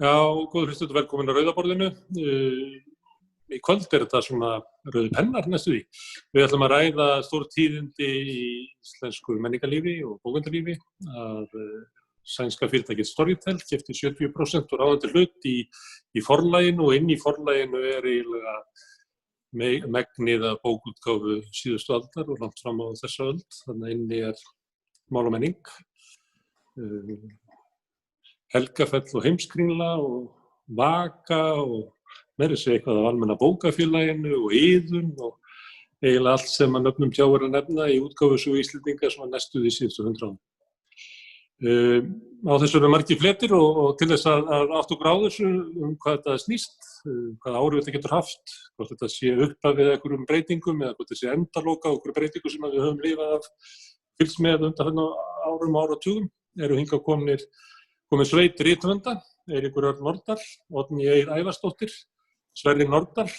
Já, góður hlustendur, velkomin á Rauða borðinu. Í kvöld þetta svona rauði pennar næstu því. Við ætlum að ræða stórtíðindi í íslensku menningarlífi og bókmenntalífi að sænska fyrirtækið Storytel keypti 70% og ráðandi hlut í forlaginu og inn í forlaginu eiginlega megnið af bókútgáfu síðustu aldar og langt fram á þessa öld. Þannig inni mál og menning. Helgafell og Heimskringla og Vaka og meira segja eitthvað af Almenna bókafélaginu og Iðunn og eiginlega allt sem að nöfnum tjáir að nefna í útgáfusögu Íslendinga sem var næstu því síðustu 100 árum. Á þessu eru margir fletir og til þess að átta okkur á þessu hvað þetta snýst, hvaða áhrif þetta getur haft, hvort þetta sé upphafið einhverjum breytingum eða hvort þetta sé endaloka á einhverjum breytingum sem við höfum lifað af fylgst með undanfarna árum og áratugum, eru hingað komin sveit rithöfunda, Eiríkur Örn Norðdahl, Oddný Eir Ævarsdóttir, Sverrir Norðdahl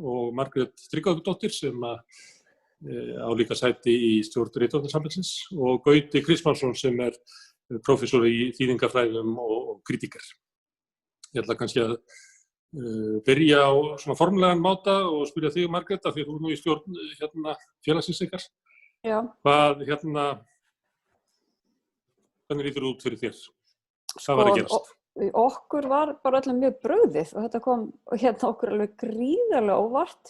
og Margrét Tryggvadóttir sem á líka sæti í stjórn Rithöfundasambandsins og Gauti Kristmannsson sem prófessor í þýðingafræðum og kritíker. Ég ætla kannski að byrja á svona formlegan máta og spyrja þig, Margrét, af því þú nú í stjórn félagsins ykkar. Já. Hvernig lítur út fyrir þér? Hvað var að gerast? Okkur var bara öllum mjög brugðið og þetta kom okkur alveg gríðarlega óvart.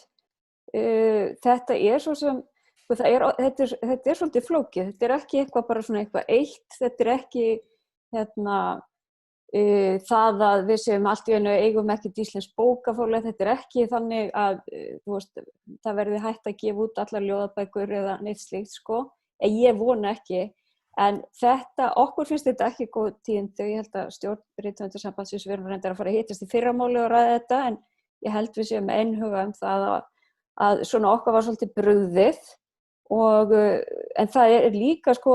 Þetta svo sem, þetta svolítið flókið. Þetta ekki eitthvað bara svona eitthvað eitt. Þetta ekki það að við séum allt í einu eigum ekkert íslenskt bókaforlag. Þetta ekki þannig að það verði hægt að gefa út allar ljóðabækur eða neitt slíkt sko. Ég vona ekki. En okkur finnst þetta ekki góð tíðindi og ég held að stjórn Rithöfundasambandsins við erum reyndar að fara að hittast í fyrramáli og ræða þetta en ég held við séum einhuga það að svona okkar var svolítið brugðið en það líka sko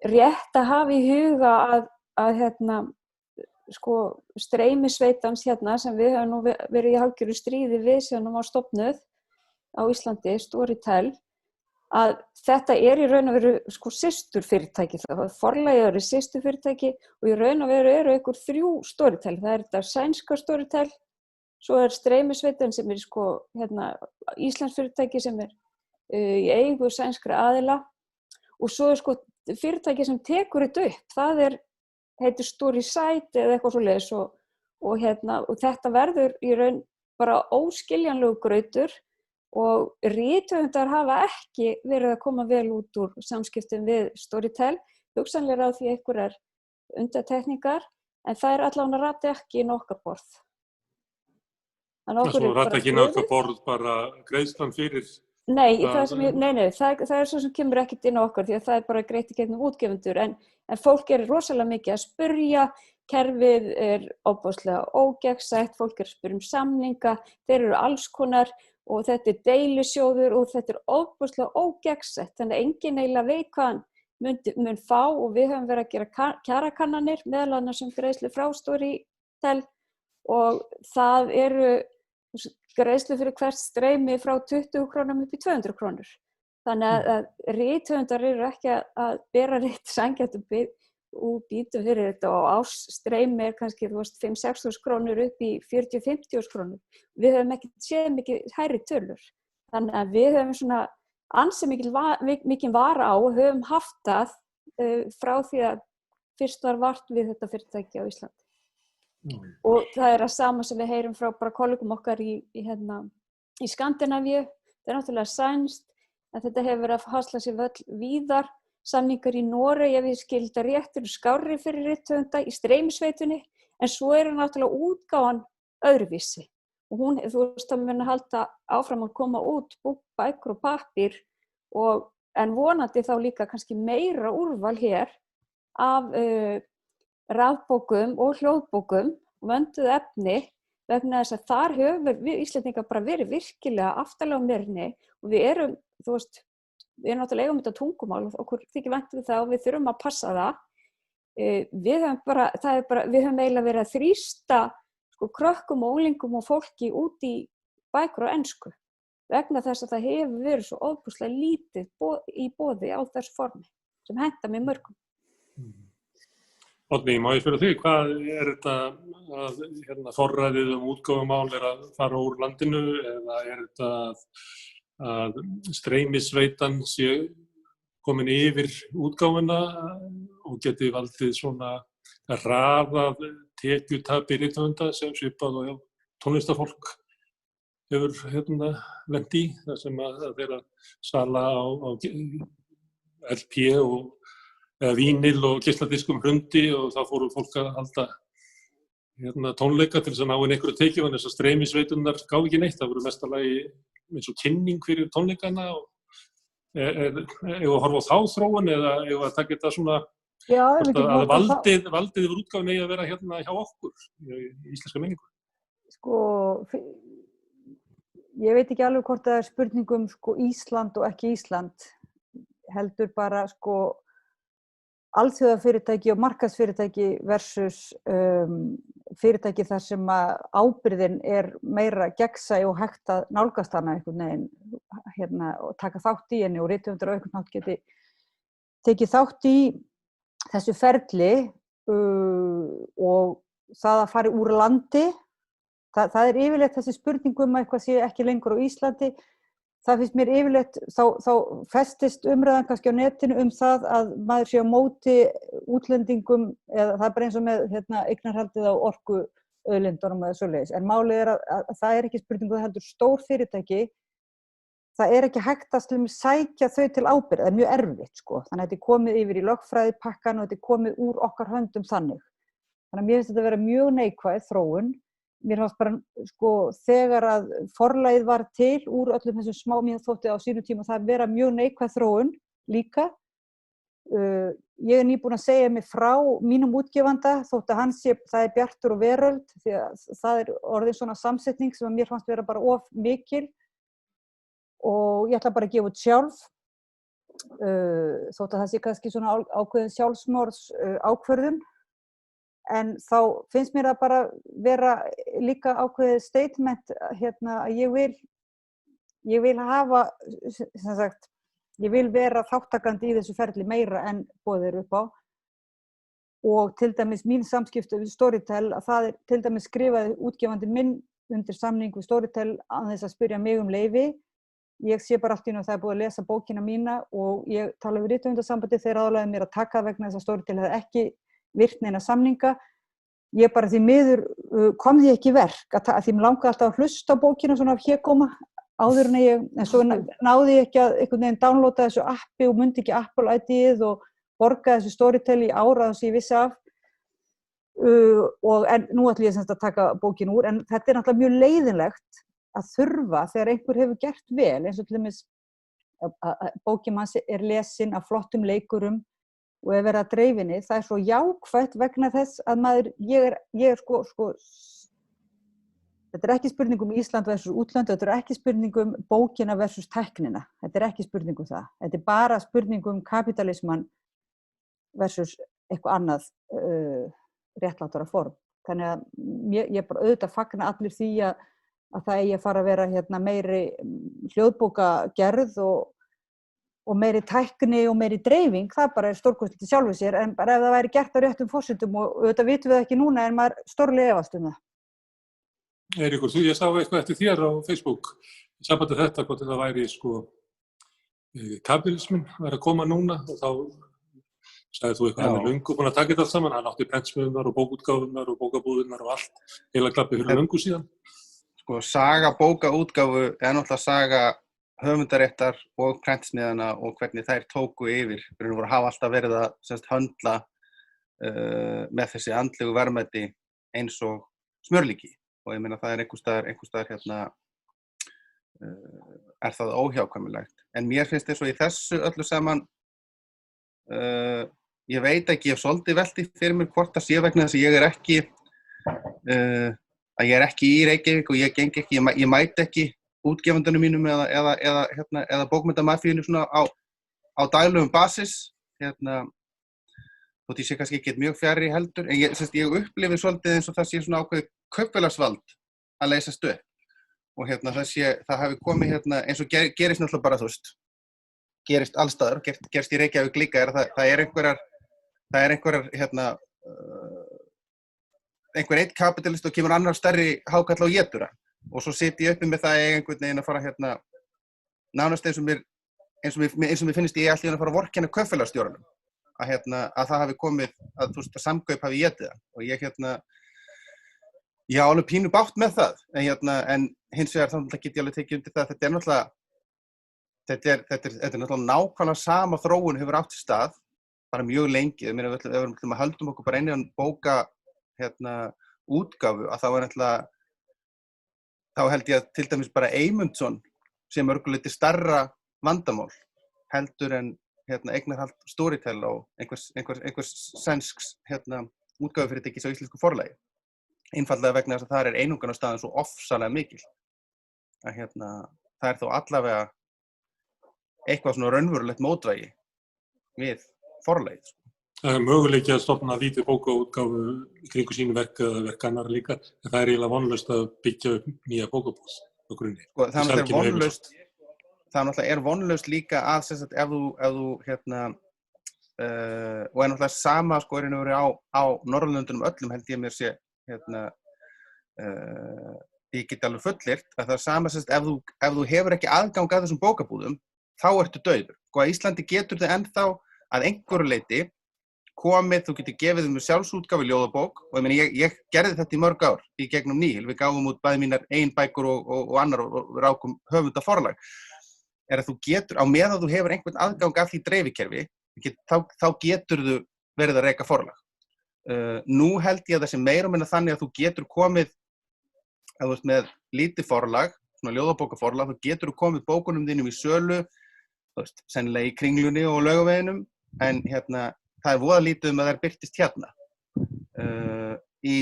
rétt að hafa í huga að streymisveitans sem við höfum nú verið í hálfgerðu stríði við sem hún var stofnuð á Íslandi, Storytel, að þetta í raun og veru systurfyrirtæki, forlagið systurfyrirtæki og í raun og veru eru einhver 3 Storytel, það þetta sænska Storytel, svo streymisveitan sem íslensk fyrirtæki sem í eigu sænskra aðila og svo fyrirtæki sem tekur þetta upp, það heitir Storyside eða eitthvað svoleiðis og þetta verður í raun bara óskiljanlegur grautur og rithöfundar hafa ekki verið að koma vel út úr samskiptum við Storytel, hugsanlega á því einhverjar undantekningar, en það allavega rati ekki inn okkar borð. Það rati ekki inn okkar borð bara greiðslan fyrir? Nei, það svo sem kemur ekkert inn okkar því að það bara greitt í gegnum útgefundur, en fólk rosalega mikið að spyrja, kerfið ofboðslega ógegnsætt, fólk að spyrja samninga, þeir eru alls konar og þetta deilusjóður og þetta ofboðslega ógegnsætt, þannig að enginn eiginlega veit hvað hann mun fá og við höfum verið að gera kjarakannanir meðal annars greiðslu frá Storytel og það greiðslu fyrir hvert streymi frá 20 krónum upp í 200 krónur. Þannig að rithöfundar eru ekki að bera rétt sanngjarnt og býtum fyrir þetta og ársstreymi kannski 5-6 krónur upp í 40-50 krónur. Við höfum ekki séð mikið hærri tölur. Þannig að við höfum svona ansi mikið vara á og höfum haft það frá því að fyrst var vart við þetta fyrirtæki á Íslandi. Og það að sama sem við heyrum frá bara kollegum okkar í Skandinavíu. Það náttúrulega sænskt að þetta hefur verið að hasla sér völl víðar. Samningar í Noregi, ef ég skil þetta rétt, eru skárri fyrir rithöfunda í streymisveitunni, en svo náttúrulega útgáfan öðruvísi. Og hún, það mun að halda áfram að koma út bækur og pappír, en vonandi þá líka kannski meira úrval hér af rafbókum og hljóðbókum, vönduð efni, vegna þess að þar höfum við Íslendingar bara verið virkilega aftarlega á merinni og við erum náttúrulega eigum þetta tungumál og okkur þykir vænt við það og við þurfum að passa það. Við höfum eiginlega verið að þrýsta krökkum og unglingum og fólki út í bækur á ensku vegna þess að það hefur verið svo ofboðslega lítið í boði á þessu formi sem hentar með mörgum. Oddný, má ég spyrja þig, hvað þetta að forræðið útgáfumál að fara úr landinu eða þetta að streymisveitan sé komin yfir útgáfuna og geti valdið svona raðað tekjutapi rithöfunda sem svipað og tónlistarfólk hefur lent í, þar sem að þeirra sala á LP eða vínil og geisladiskum hrundi og þá fóru fólk að halda tónleika til þess að ná inn einhverju tekjum, en þessar streymisveiturnar gáfu ekki neitt, það voru mestalagi eins og kynning fyrir tónleikana og eigum að horfa á þá þróun eða eigum að taka þetta svona að valdið yfir útgáfun eigi að vera hjá okkur í íslenska menningu? Sko, ég veit ekki alveg hvort það spurning Ísland og ekki Ísland, heldur bara alþjóðafyrirtæki og markaðsfyrirtæki versus fyrirtæki þar sem að ábyrgðin meira gegnsæ og hægt að nálgast hana einhvern veginn og taka þátt í henni og rithöfundar á einhvern nátt geti tekið þátt í þessu ferli og það að fara úr landi, það yfirleitt þessi spurning að eitthvað sé ekki lengur á Íslandi. Það finnst mér yfirleitt, þá festist umræðan kannski á netinu það að maður sé á móti útlendingum, eða það bara eins og með eignarhaldið á orkuauðlindunum eða svoleiðis. En málið að það ekki spurning, það heldur stór fyrirtæki, það ekki hægt að sækja þau til ábyrgð, það mjög erfitt Þannig að þetta komið yfir í lögfræðipakkan og þetta komið úr okkar höndum þannig. Þannig að mér finnst þetta vera mjög neikvæð þróun. Mér fannst bara, þegar að forlagið var til úr öllum þessum smá, mér þótti á sínum tíma það vera mjög neikvæð þróun líka. Ég nýbúin að segja mig frá mínum útgefanda, þótt að það Bjartur og Veröld, því að það orðin svona samsetning sem mér fannst vera bara of mikil og ég ætla bara að gefa út sjálf, þótt að það sé kannski svona ákveðin sjálfsmorðs ákvörðun. En þá finnst mér að bara vera líka ákveðið statement að ég vil hafa, sem sagt, ég vil vera þáttakandi í þessu ferli meira en boðið upp á. Og til dæmis mín samskipti við Storytel, að það til dæmis skrifaði útgefandi minn undir samning við Storytel án þess að spyrja mig leyfi. Ég sé bara allt í einu að það búið að lesa bókina mína og ég tala við rithöfundasambandið, þeir aðlagaði mér að taka vegna þess að Storytel hefði ekki virt neina samninga. Ég bara því miður kom því ekki í verk, að því mér langaði alltaf að hlusta á bókina svona af hégóma áður en svo náði ég ekki að einhvern veginn downloada þessu appi og mundi ekki Apple ID-ið og borgaði þessu Storytel í ára sem ég vissi af. En nú ætlum ég semst að taka bókina úr, en þetta náttúrulega mjög leiðinlegt að þurfa þegar einhver hefur gert vel, eins og til dæmis bókin manns lesin af flottum leikurum og verið að dreifinni, það svo jákvætt vegna þess að ég þetta ekki spurning Ísland versus útlönd, þetta ekki spurning bókina versus tæknina, þetta ekki spurning það, þetta bara spurning kapitalisman versus eitthvað annað réttlátara form. Þannig að ég bara auðvitað fagna allir því að það eigi að fara að vera meiri hljóðbókagerð og meiri tækni og meiri dreifing, það bara stórkostlegt sjálfu sér, en bara ef það væri gert á réttum forsendum og auðvitað vitum við ekki núna en maður stórlega efast það. Eiríkur, ég sá eitthvað eftir þér á Facebook, ég sambandi þetta hvort það væri kapitalismin væri að koma núna og þá sagði þú eitthvað, hann löngu búin að taka þetta allt saman, hann átti prentsmiðjurnar og bókaútgáfurnar og bókabúðirnar og allt, heila klappið fyrir löngu síðan. Saga bókaútgáfu náttúrulega saga höfundaréttar og prentsmiðjana og hvernig þær tóku yfir. Þeir voru að hafa alltaf verið að höndla með þessi andlegu verðmæti eins og smjörlíki. Og ég meina það einhvers staðar það óhjákvæmilegt. En mér finnst þess að í þessu öllu saman, ég veit ekki, ég hef svolítið velti fyrir mér hvort það sé vegna þess að ég er ekki í Reykjavík og ég mæti ekki útgefendunum mínum eða bókmenntamafíunum svona á daglegum basis. Þótt ég sé kannski ekki mjög fjarri heldur, en ég upplifi svolítið eins og það sé svona ákveðið kaupfélagsvald að leysast upp. Og það hafi komið eins og gerist náttúrulega bara, gerist allstaðar, gerist í Reykjavík líka, það er einhverjar einhver einn kapitalist og kemur annar stærri hákall á étur hann og svo sit ég uppi með það einhvern veginn að fara nánast eins og mér finnst ég allt í að fara að vorkenna kaupfélagsstjóranum að það hafi komið að samkaup hafi étið hann og ég ég á alveg pínu bátt með það en hins vegar þá get ég alveg tekið undir það þetta er náttúrulega nákvæmlega sama þróun hefur átt sér stað bara mjög lengi ef við höldum okkur bara innan bóka útgáfu að þá held ég að til dæmis bara Eymundsson sé mörguleyti stærra vandamál heldur en eignarhald Storytel og einhvers sænsks útgáfufyrirtækis á íslensku forlagi einfaldlega vegna þess að það einungunarstaðan svo ofsalega mikil að það þó allavega eitthvað svona raunverulegt mótvægi við forlagið. Það möguleiki að stofna lítið bókaútgáfu í kringu sínu verk eða verk annarra líka, en það eiginlega vonlaust að byggja upp nýja bókabúð á grunni. Það náttúrulega er vonlaust líka að sem sagt ef þú og náttúrulega sama á Norðurlöndunum öllum held ég mér sé ég get alveg fullyrt að það er sama sem sagt ef þú hefur ekki aðgang að þessum bókabúðum þá ertu dauður. Á Íslandi getur þið ennþá að einhverju leyti komið, þú getur gefið um sjálfsútgáfu ljóðabók og ég gerði þetta í mörg ár í gegnum Nýhil, við gáfum út bæði mínar eigin bækur og annar og rákum höfundaforlag að þú getur, á meðan þú hefur einhvern aðgang að því dreifikerfi þá geturðu verið að reka forlag. Nú held ég að það sé meira og minna þannig að þú getur komið ef þú ert með lítið forlag, svona ljóðabókaforlag, þá getur þú komið bókunum þínum í sölu, sennilega í Kringlunni og Laugaveginum, en það voða lítið að þær birtist hérna. Í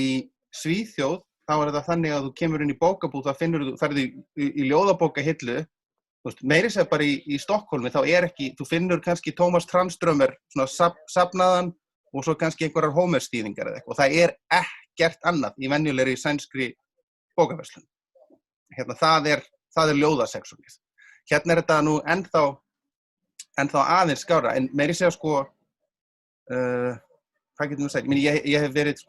Svíþjóð, þá það þannig að þú kemur inn í bókabúð, þá ferðu í ljóðabókahillu, meiri segja bara í Stokkhólmi, þá þú finnur kannski Tómas Tranströmer, svona safnaðan, og svo kannski einhverjar Hómersþýðingar eða eitthvað. Og það ekkert annað í venjulegri sænskri bókaverslun. Það er ljóðaseksjónið. Hérna þetta nú ennþá aðeins skára, en meiri segja hvað getum við að segja? Ég hef verið ef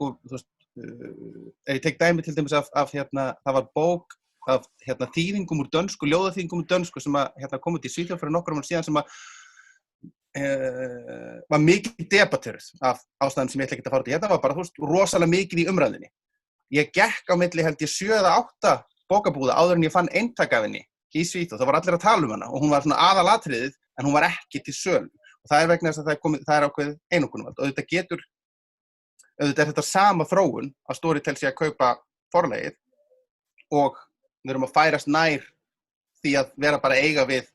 ég tek dæmi til dæmis af það var bók af þýðingum úr dönsku, ljóðaþýðingum úr dönsku sem kom út í Svíþjóð fyrir nokkrum árum síðan sem var mikið debatteruð af ástæðum sem ég ætla ekki að fara út í. Þetta var bara rosalega mikið í umræðinni. Ég gekk á milli held ég 7 eða 8 bókabúða áður en ég fann eintak af henni í Svíþjóð. Það var allir að tala um hana og hún var svona aðalatriðið en hún var ekki til sölu. Og það vegna þess að það ákveðið einokunarvald. Og auðvitað er þetta sama þróun að Storytel sé að kaupa forlagið og við erum að færast nær því að vera bara eiga við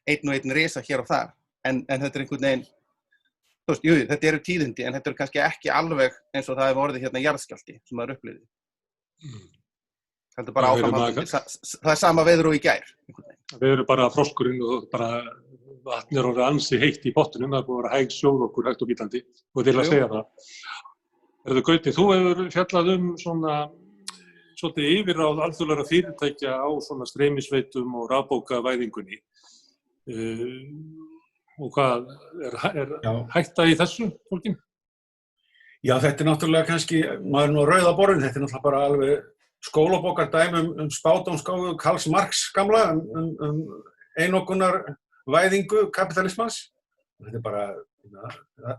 einn og einn risa hér og þar. En þetta einhvern veginn, jú, þetta eru tíðindi, en þetta kannski ekki alveg eins og það hefur orðið jarðskjálfti sem maður upplifði. Þetta bara áframhaldandi, það sama veður og í gær. Við erum bara froskurinn og bara vatn er orðið ansi heitt í botninum, það er búið að vera hæg sjór okkur hægt og bítandi og til að segja það. Gauti, þú hefur fjallað svona svolítið yfirráð alþjóðlegra fyrirtækja á svona streymisveitum og rafbókavæðingunni. Og hvað, er hætta í þessu fólkin? Já, þetta náttúrulega kannski, maður nú rauða borðin, þetta náttúrulega bara alveg skólabókardæmi spádómsgáfu Karls Marx gamla, einokunar væðingu kapitalismans. Þetta bara,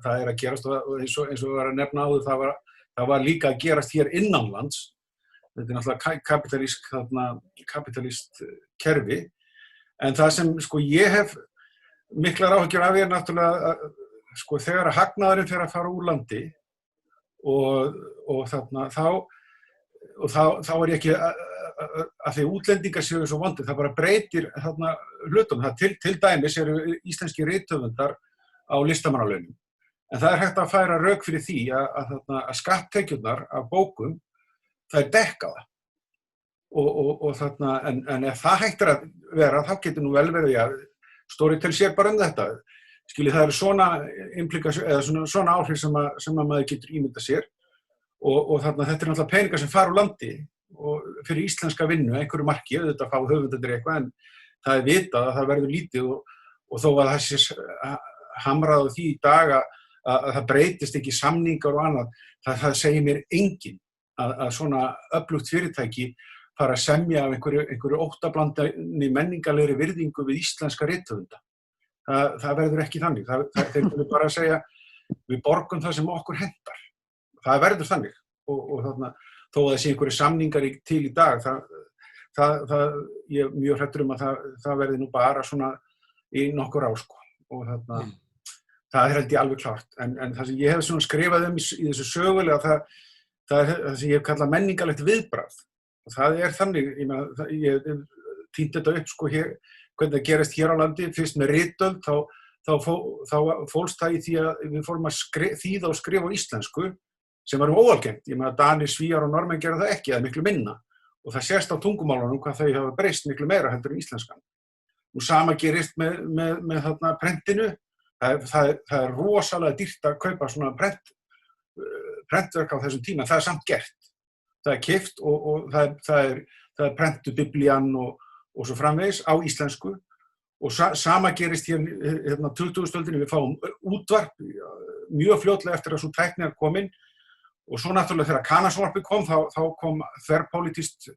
það að gerast og eins og við varum að nefna áður, það var líka að gerast hér innanlands. Þetta náttúrulega kapitalist kerfi. En það sem ég hef miklar áhyggjur af náttúrulega þegar að hagnaðurinn fer að fara úr landi og þá er ég ekki að því útlendingar séu svo vondir, það bara breytir hlutum. Til dæmis eru íslenski rithöfundar á listamannalaunum. En það er hægt að færa rök fyrir því að skatttekjurnar af bókum, það dekka það. En ef það hægt að vera, þá getur nú vel verið að Storytel sér bara þetta. Skilji, það eru svona áhrif sem maður getur ímyndað sér og þetta er náttúrulega peningar sem fara úr landi og fyrir íslenska vinnu, einhverju marki, þetta fá höfundarnir eitthvað, en það er vitað að það verður lítið og þó að það sé hamrað á því í dag að það breytist ekki samningar og annað, það segir mér enginn að svona öflugt fyrirtæki fara að semja af einhverju óttablandinni menningarlegri virðingu við íslenska rithöfunda. Það verður ekki þannig. Þeir vilja bara að segja, við borgum það sem okkur hentar. Það verður þannig. Og þarna, þó að það sé einhverju samningar til í dag, ég er mjög hræddur að það verði nú bara svona í nokkur ár, sko. Og þarna, það held ég alveg klárt. En það sem ég hef svona skrifað í þessu sögulega, það er það sem ég hef kallað menningarlegt viðbragð. Og það er þannig, ég týnt þetta upp, sko, hvernig það gerist hér á landi, fyrst með ritöld, þá fólst það í því að við fórum að þýða og skrifa á íslensku, sem var óalgengt. Danir, Svíar og Normenn gera það ekki, eða miklu minna. Og það sést á tungumálunum hvað þau hafa breyst miklu meira heldur en íslenskan. Og sama gerist með þarna prentinu. Það er rosalega dýrt að kaupa svona prentverk á þessum tíma. Það er samt gert. Það er keypt og það er prentu biblían og svo framvegis á íslensku. Og sama gerist hér 20. öldinni. Við fáum útvarp mjög fljótlega eftir að svo tækni er komin. Og svo náttúrulega þegar Kanasjónvarpið kom, þá kom þverpólitískt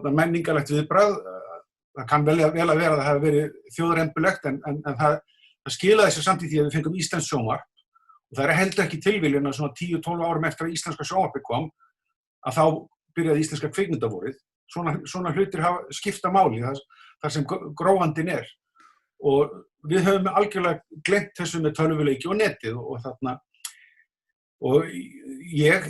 menningarlegt viðbragð. Það kann vel að vera að það hafi verið þjóðrembulegt, en það skilaði sér samt í því að við fengum íslenskt sjónvarp. Og það er heldur ekki tilviljun að svona 10-12 árum eftir að íslenska sjónvarpið kom, að þá byrjaði íslenska kvikmyndavorið. Svona hlutir skipta máli, þar sem grófandinn er. Og við höfum algjörlega gleymt þessu með tölvuleiki og netið og ég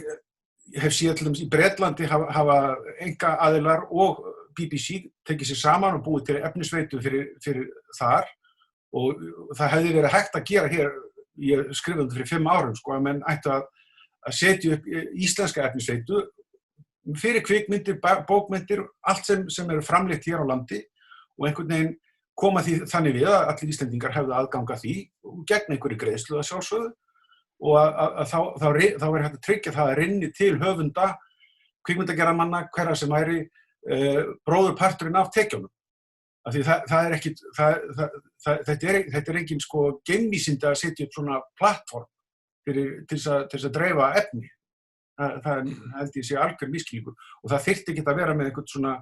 hef séð til dæmis í Bretlandi hafa einkaaðilar og BBC tekið sér saman og búið til efnisveitu fyrir þar og það hefði verið hægt að gera hér, ég skrifaði þetta fyrir 5 árum, sko, að menn ættu að setja upp íslenska efnisveitu fyrir kvikmyndir, bókmyndir, allt sem eru framleitt hér á landi og einhvern veginn koma því þannig við að allir Íslendingar hefðu aðgang að því gegn einhverju greiðslu að sjálfsögðu. Og þá er hægt að tryggja það að rynni til höfunda, kvikmyndagerðarmanna, hverra sem væri bróðurparturinn af tekjunum. Af því það er ekkit, þetta er engin sko geimvísindi að setja upp svona plattform til þess að dreifa efni. Það held ég sé algjör misskilningur og það þyrfti ekki að vera með einhvern svona,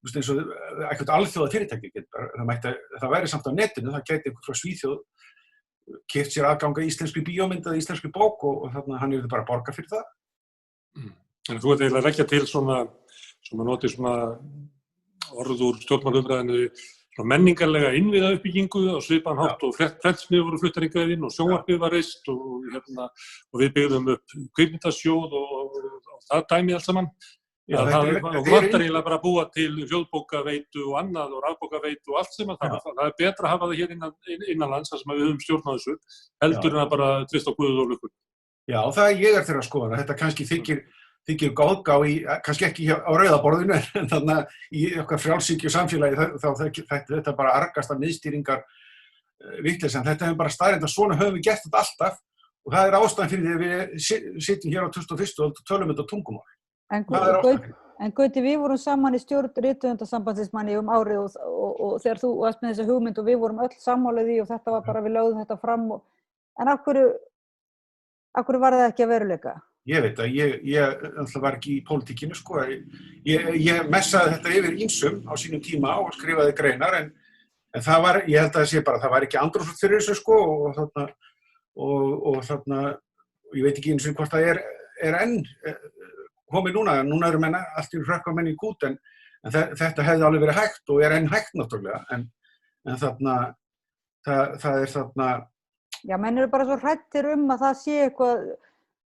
eins og einhvern alþjóða fyrirtæki. Það væri samt á netinu, það gæti einhvern frá Svíþjóð keypt sér aðganga íslenskri bíómynd eða íslenskri bók og þannig að hann yrði bara að borga fyrir það. En þú ert eiginlega að leggja til svona notið svona orð úr stjórnmálumræðinu, svona menningarlega innviðauppbyggingu á svipaðan hátt og prentsmiðjur voru fluttar hingað inn og sjónvarpið var reist og við byggðum upp kvikmyndasjóð og það dæmi allt saman. Já, það vantar eiginlega bara að búa til hljóðbókaveitu og annað og rafbókaveitu og allt sem það er betra að hafa það hér innanlands þar sem við höfum stjórn á þessu heldur en að bara tvist á guð og lukkur. Já, ég er þeirra skoðana. Þetta kannski þykir góðgá kannski ekki á rauðaborðinu en þannig í okkar frjálshyggju samfélagi þá þetta bara argast af miðstýringar vitleysa en þetta hefur bara staðreynd að svona höfum við gert þetta alltaf og það er ástæðan fyrir því að við sitjum hér á 21. öld og tölum þetta tungumál. En Gauti, við vorum saman í stjórn rithöfundasambandsins manni árið og þegar þú varst með þessa hugmynd og við vorum öll sammáluð í og þetta var bara við lögðum þetta fram en af hverju var það ekki að veruleika? Ég veit að ég var ekki í pólitíkinu, sko. Ég messaði þetta yfir ýmsum á sínum tíma og skrifaði greinar en það var, ég held að það sé bara, það var ekki andrúmsloft fyrir þessu, sko og þarna, ég veit ekki eins og hvort það er enn komið núna eru menn allt í hrökkva menn í kút en þetta hefði alveg verið hægt og er enn hægt náttúrulega en þarna það er þarna. Já, menn eru bara svo hræddir að það sé eitthvað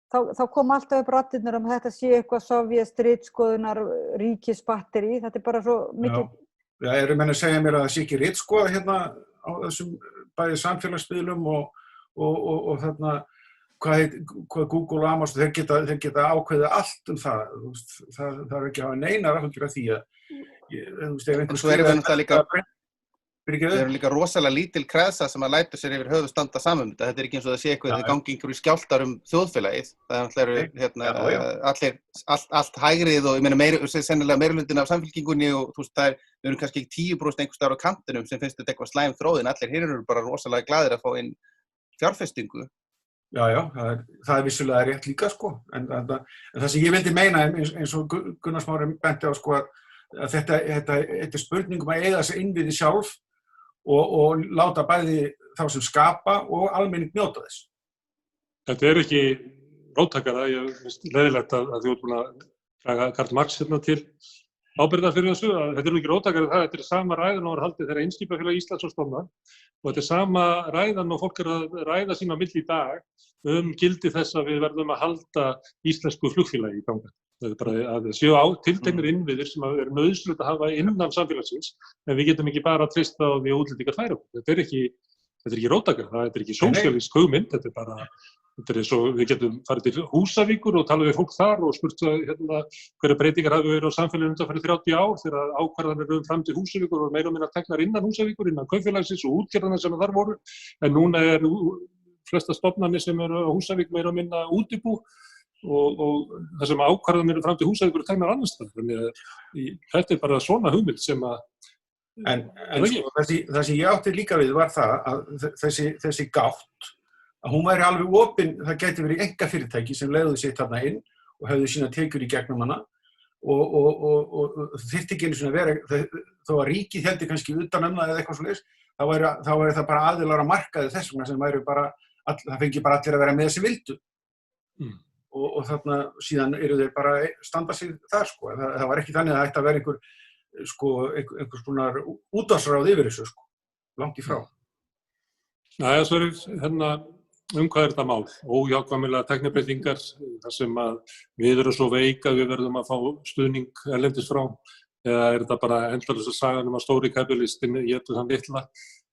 þá kom alltaf upp raddirnar að þetta sé eitthvað sovjast ritskoðunar ríkisbatteri, þetta er bara svo mikið. Já, eru menn að segja mér að það sé ekki ritskoða hérna á þessum bæði samfélagsmiðlum og þarna hvað Google og Amazon, þeir geta ákveðið allt það er ekki að hafa neinar áhyggjur af því en svo erum við líka rosalega lítil kreðsa sem að lætur sér yfir höfuð standa saman þetta er ekki eins og það sé eitthvað þeir gangi einhverju skjálftar þjóðfélagið það er allt hægrið og ég meina sennilega meirihlutin af samfylkingunni og þú veist það við erum kannski ekki 10% einhvers staðar á kantinum sem finnst þetta eitthvað slæm þróðin allir hér eru bara rosalega glaðir að fá inn fjárfestingu Já, það vissulega rétt líka, sko. En það sem ég vildi meina, eins og Gunnar Smári benti á, sko, að þetta er spurningum að eiga þessi innviði sjálf og láta bæði þá sem skapa og almenning njóta þess. Þetta er ekki róttakara, ég finnst leiðilegt að þú ert búin að draga Karl Marx hérna til ábyrgðar fyrir þessu, að þetta er ekki róttakara það, þetta er sama ræðan og var haldið þegar Eimskipafélag Íslands var stofnað og þetta er sama ræðan og fólk er að ræða sín á milli í dag gildi þess að við verðum að halda íslensku flugfélagi í gangi. Það er bara að séu tilteknir innviðir sem er nauðsynlegt að hafa innan samfélagsins, en við getum ekki bara að treysta á því að útlendingar færa okkur. Þetta er ekki róttakara, þetta er ekki sósíalísk hugmynd, þetta er bara Þetta er eins og við getum farið til Húsavíkur og talað við fólk þar og spurt hverja breytingar hafi verið á samfélaginu undanfarið 30 ár þegar ákvarðanir fram til Húsavíkur og meira og minna teknar innan Húsavíkur, innan kaupfélagsins og útgerðarna sem þar voru. En núna flesta stofnanir sem eru á Húsavík meira og minna útibú og það sem ákvarðanir fram til Húsavíkur teknar annars staðar. Þannig að þetta er bara svona hugmynd sem að En það sem ég átti líka við var það að þessi gátt að hún væri alveg opin, það gæti verið einkafyrirtæki sem legðu sig þarna inn og hefðu sína tekjur í gegnum hana og þyrfti ekki einu svona vera, þó að ríkið héldi kannski utan það eða eitthvað svoleiðis, þá væri það bara aðilar að markaði þess vegna sem væri bara, það fengi bara allir að vera með sem vildu. Og þarna síðan eru þeir bara standa sig þar, sko. Það var ekki þannig að það ætti að vera einhvers konar útvarpsráð yfir þessu, sko, langt í frá. Næja, svo hvað er þetta mál? Óhjákvæmilega tæknibreytingar, þar sem að við erum svo veik að við verðum að fá stuðning erlendis frá, eða er þetta bara endalaust sagan að stóri kapitalistin étur þann litla,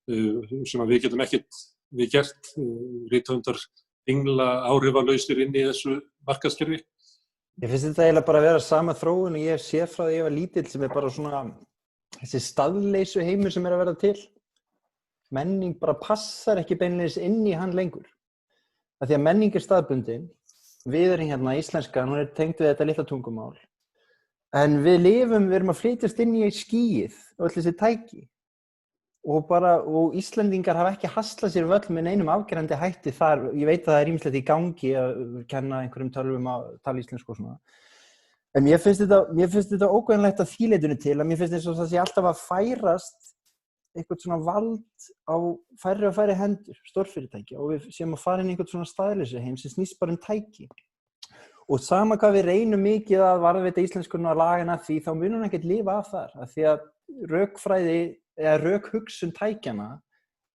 sem að við getum ekkert við gert, rithöfundar dingla áhrifalausir inn í þessu markaðskerfi? Ég finnst þetta eiginlega bara að vera sama þróun og ég sé frá því ég var lítill sem er bara svona þessi staðleysu heimur sem er að verða til. Menning bara passar ekki beinleiðis inn í hann lengur. Af því að menning er staðbundin, við erum hérna íslenska, hún er tengd við þetta litla tungumál, en við erum að flytjast inn í skýið og öll þessi tæki. Og Íslendingar hafa ekki haslað sér völl með neinum afgerandi hætti þar. Ég veit að það er ýmislegt í gangi að kenna einhverjum tölvum að tala íslensku og svona. En mér finnst þetta ókvæðanlegt að því leytinu til, að mér finnst eins og það sé alltaf að færast eitthvað svona vald á færri og færri hendur, stórfyrirtæki, og við séum að fara inn í eitthvað svona staðleysu heim sem snýst bara tæki. Og sama hvað við reynum mikið að varðveita íslenskunni og lagana því, þá munum við ekkert lifa af þar. Af því að rökfræði eða rökhugsun tækjana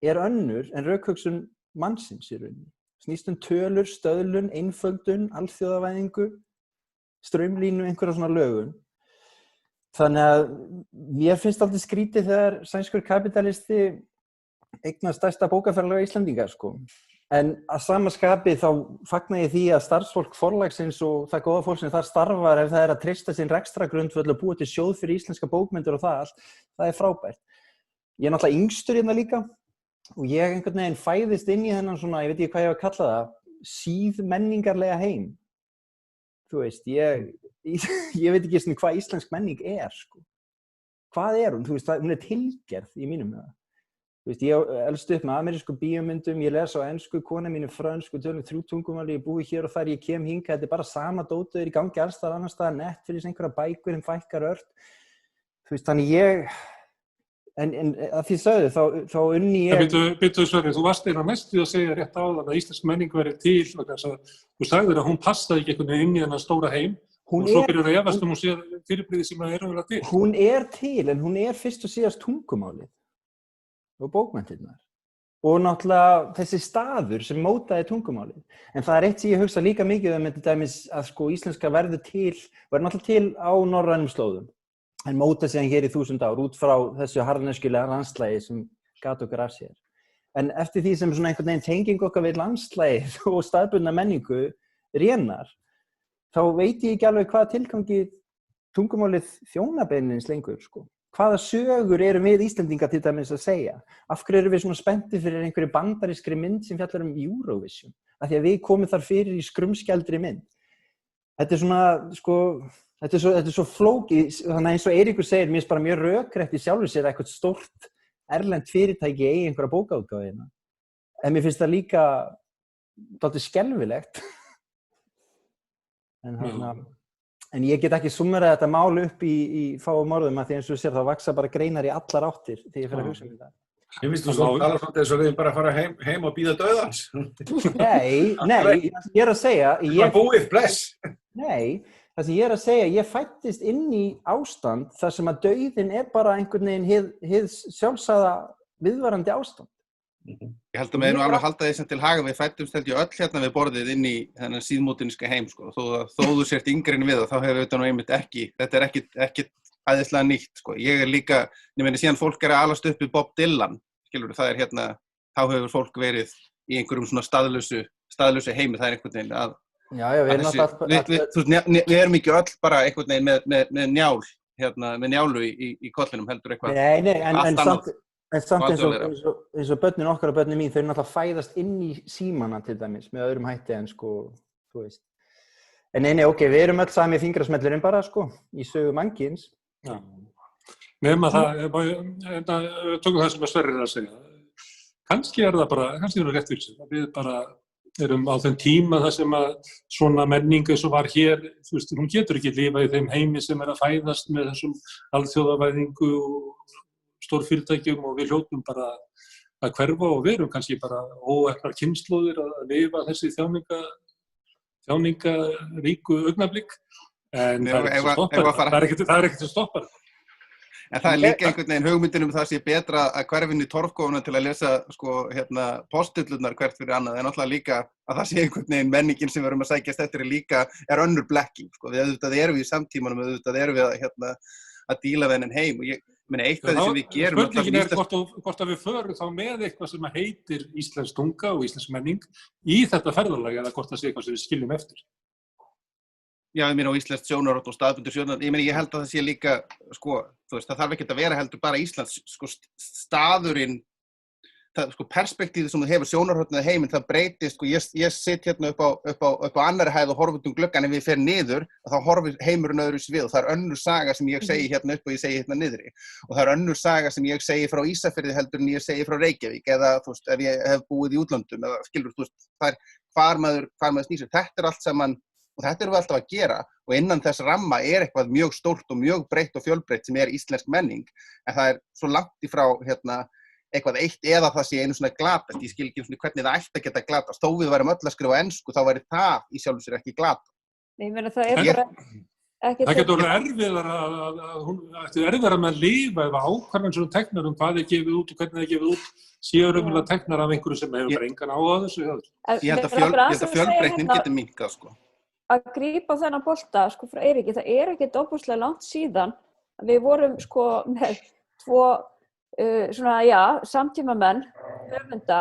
er önnur en rökhugsun mannsins í rauninni. Snýst tölur, stöðlun, einföldun, alþjóðavæðingu, straumlínu, einhverja svona lögun. Þannig að mér finnst alltaf skrítið þegar sænskur kapitalisti eignast stærsta bókafélag Íslendingar, sko. En að sama skapi þá fagna ég því að starfsfólk forlagsins og það góða fólk sem þar starfar, ef það er að treysta sinn rekstrargrundvöll og búa til sjóð fyrir íslenska bókmenntir og það allt, það er frábært. Ég er náttúrulega yngstur hérna líka og ég einhvern veginn fæðist inn í þennan svona, ég veit ekki hvað ég var að kalla það, síðmenningarlega heim. Þú veist, ég veit ekki svona hvað íslensk menning er, sko. Hvað er hún? Þú veist, hún er tilgerð í mínum með það. Þú veist, ég elst upp með amerísku bíómyndum, ég les á ensku, kona mín er frönsku, tölum 3 tungumál, ég búi hér og þar, ég kem hingað, þetta er bara sama dótið í gangi alls staðar annars staðar, Netflix, einhverja bækur, fækkar ört. Þú veist, þannig en að því sögðu, þá unni ég... Byttu Sverrir, þú varst eina mest við að segja rétt áðan að íslensk menning verið til, þú sagðir að hún passaði ekki einhvern veginn inn í þennan stóra heim og svo byrjar að efast hún sé fyrirbrigði sem það er raunverulega til. Hún er til, en hún er fyrst og síðast tungumálið og bókmenntirnar og náttúrulega þessi staður sem mótaði tungumálið. En það er eitt sem ég hugsa líka mikið þetta dæmis að sko íslenska verður náttúrulega til á norrænum slóðum. En móta síðan hér í 1000 ár út frá þessu harðneskjulega landslægi sem gat okkur af sér. En eftir því sem svona einhvern veginn tenging okkar við landslægið og staðbundna menningu rénar, þá veit ég ekki alveg hvað tilgangi tungumálið þjónabeinins lengur, sko. Hvaða sögur erum við Íslendingar til dæmis að segja? Af hverju erum við svona spenntir fyrir einhverju bandarískri mynd sem fjallar Eurovision? Af því að við komum þar fyrir í skrumskjaldri mynd. Þetta er svona, sko... Þetta er svo flókið, þannig eins og Eiríkur segir, mér finnst bara mjög rökrétt í sjálfu sér eitthvað stórt erlent fyrirtæki eigi einhverja bókaútgáfu hérna. En mér finnst það líka dálítið skelfilegt. En ég get ekki summerað þetta mál upp í fáum orðum að því eins og sér þá vaksa bara greinar í allar áttir þegar ég fer að hugsa þetta. Ég finnst þú svo tala svona eins og við bara fara heim og bíða dauðans. Nei, ég er að segja... Það búið, bless! Nei, það sem ég er að segja, ég fættist inn í ástand þar sem að dauðin er bara einhvern veginn hið sjálfsagða viðvarandi ástand. Ég held að með nú alveg halda því sem til haga, við fættumst held ég öll hérna við borðið inn í þennan síðmótinska heim, sko. Þó þú sért yngri en við þá hefur þetta nú einmitt þetta er ekki æðislega nýtt, sko. Ég er líka, ég meina síðan fólk er að alast upp við Bob Dylan, skilur, það er hérna, þá hefur fólk verið í einhverjum svona staðlausu heimi, það er einhvern veginn að Já, við erum alltaf... Við erum ekki öll bara einhvern veginn með njál, hérna, með njálu í kollinum heldur eitthvað. Nei, en samt eins og börnin okkar og börnin mín, þau eru náttúrulega fæðast inn í símana til dæmis, með öðrum hætti en sko, þú veist. En nei, ok, við erum öll sami fingrasmellurinn bara, sko, í sögu mannkins. Já. Nefna það, tökum það sem að Sverrir er að segja. Kannski er það bara, kannski er það rétt fyrir sig. Við bara erum á þeim tíma þar sem að svona menning eins og var hér, þú veist, hún getur ekki lifað í þeim heimi sem er að fæðast með þessum alþjóðavæðingu og stórfyrirtækjum og við hljótum bara að hverfa og við erum kannski bara óefnar kynslóðir að lifa þessi þjáningaríku augnablik en það er ekkert að stoppa það. En það er líka einhvern veginn hugmyndin það sé betra að hverfinn í torfkofuna til að lesa sko, postullunar hvert fyrir annað en náttúrulega líka að það sé einhvern veginn menningin sem við erum að sækjast eftir er önnur blekking. Sko. Við auðvitað erum við í samtímanum, auðvitað erum við að díla við hennan heim og ég meina eitt af því sem við gerum... Spurningin er hvort að við förum þá með eitthvað sem heitir íslensk tunga og íslensk menning í þetta ferðalag eða hvort það sé eitthvað sem við skiljum eftir. Já, ég meina á íslenskt sjónarhorn og staðbundið sjónarhorn. Ég meina, ég held að það sé líka, sko, þú veist, það þarf ekkert að vera heldur bara Íslands, sko, staðurinn, það, sko, perspektífið sem þú hefur sjónarhornið heiminn, það breytist, sko, ég sitt hérna upp á annarri hæð og horfum gluggann ef við fer niður, og þá horfir heimurinn öðru svið og það er önnur saga sem ég segi hérna upp og ég segi hérna niðri. Og það er önnur saga sem ég segi frá Ísafirði heldur en ég segi frá Reykjavík eða, þú veist, ef ég hef búið í útlöndum eða skilur, þú veist, það er hvar maður snýr sér. Þetta er allt saman og þetta erum við alltaf að gera og innan þess ramma er eitthvað mjög stórt og mjög breytt og fjölbreytt sem er íslensk menning en það er svo langt í frá eitthvað eitt eða það sé einu svona glatast, ég skil ekki hvernig það ætti að geta glatast, þó við værum öll að skrifa á ensku þá væri það í sjálfu sér ekki glatast. Ég meina það er bara ekki... Það getur erfiðara með að lifa ef ákvarðan svona teknar hvað er gefið út og hvernig er gefið út séu raunverulega teknar af einhverju sem hefur bara engan áhuga á þessu. Ég held að fjölbreytnin getur minnkað sko. Að grípa þennan bolta sko frá Eiríki, það er ekkert óbúslega langt síðan að við vorum sko með tvo samtímamenn, höfunda,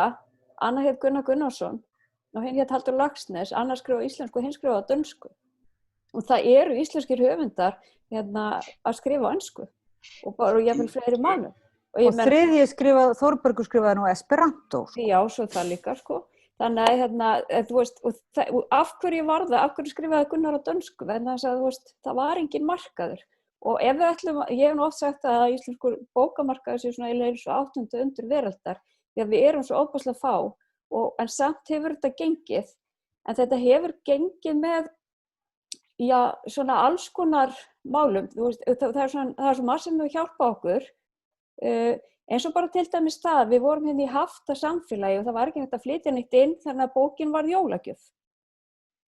Anna hét Gunnar Gunnarsson og hinn hét Halldór Laxness, Anna skrifa á íslensku og hinn skrifa á dönsku. Og það eru íslenskir höfundar að skrifa á ensku og jafnvel fleiri mannum. Og þriðji Þórbergur skrifaði nú esperanto. Já, svo það líka sko. Þannig að þú veist, af hverju var það, af hverju skrifaði Gunnar á dönsku, vegna þess að þú veist, það var engin markaður. Og ef við ætlum, ég hef nú oft sagt að íslenskur bókamarkaður sé svona eins og 8. undur veraldar, því að við erum svo óbúslega fá, en samt hefur þetta gengið, en þetta hefur gengið með, svona alls konar málum, þú veist, það er svo margt sem hefur hjálpað okkur, eins og bara til dæmis það, við vorum hérna í hafta samfélagi og það var ekki hægt að flytja neitt inn þannig að bókin var jólagjöf.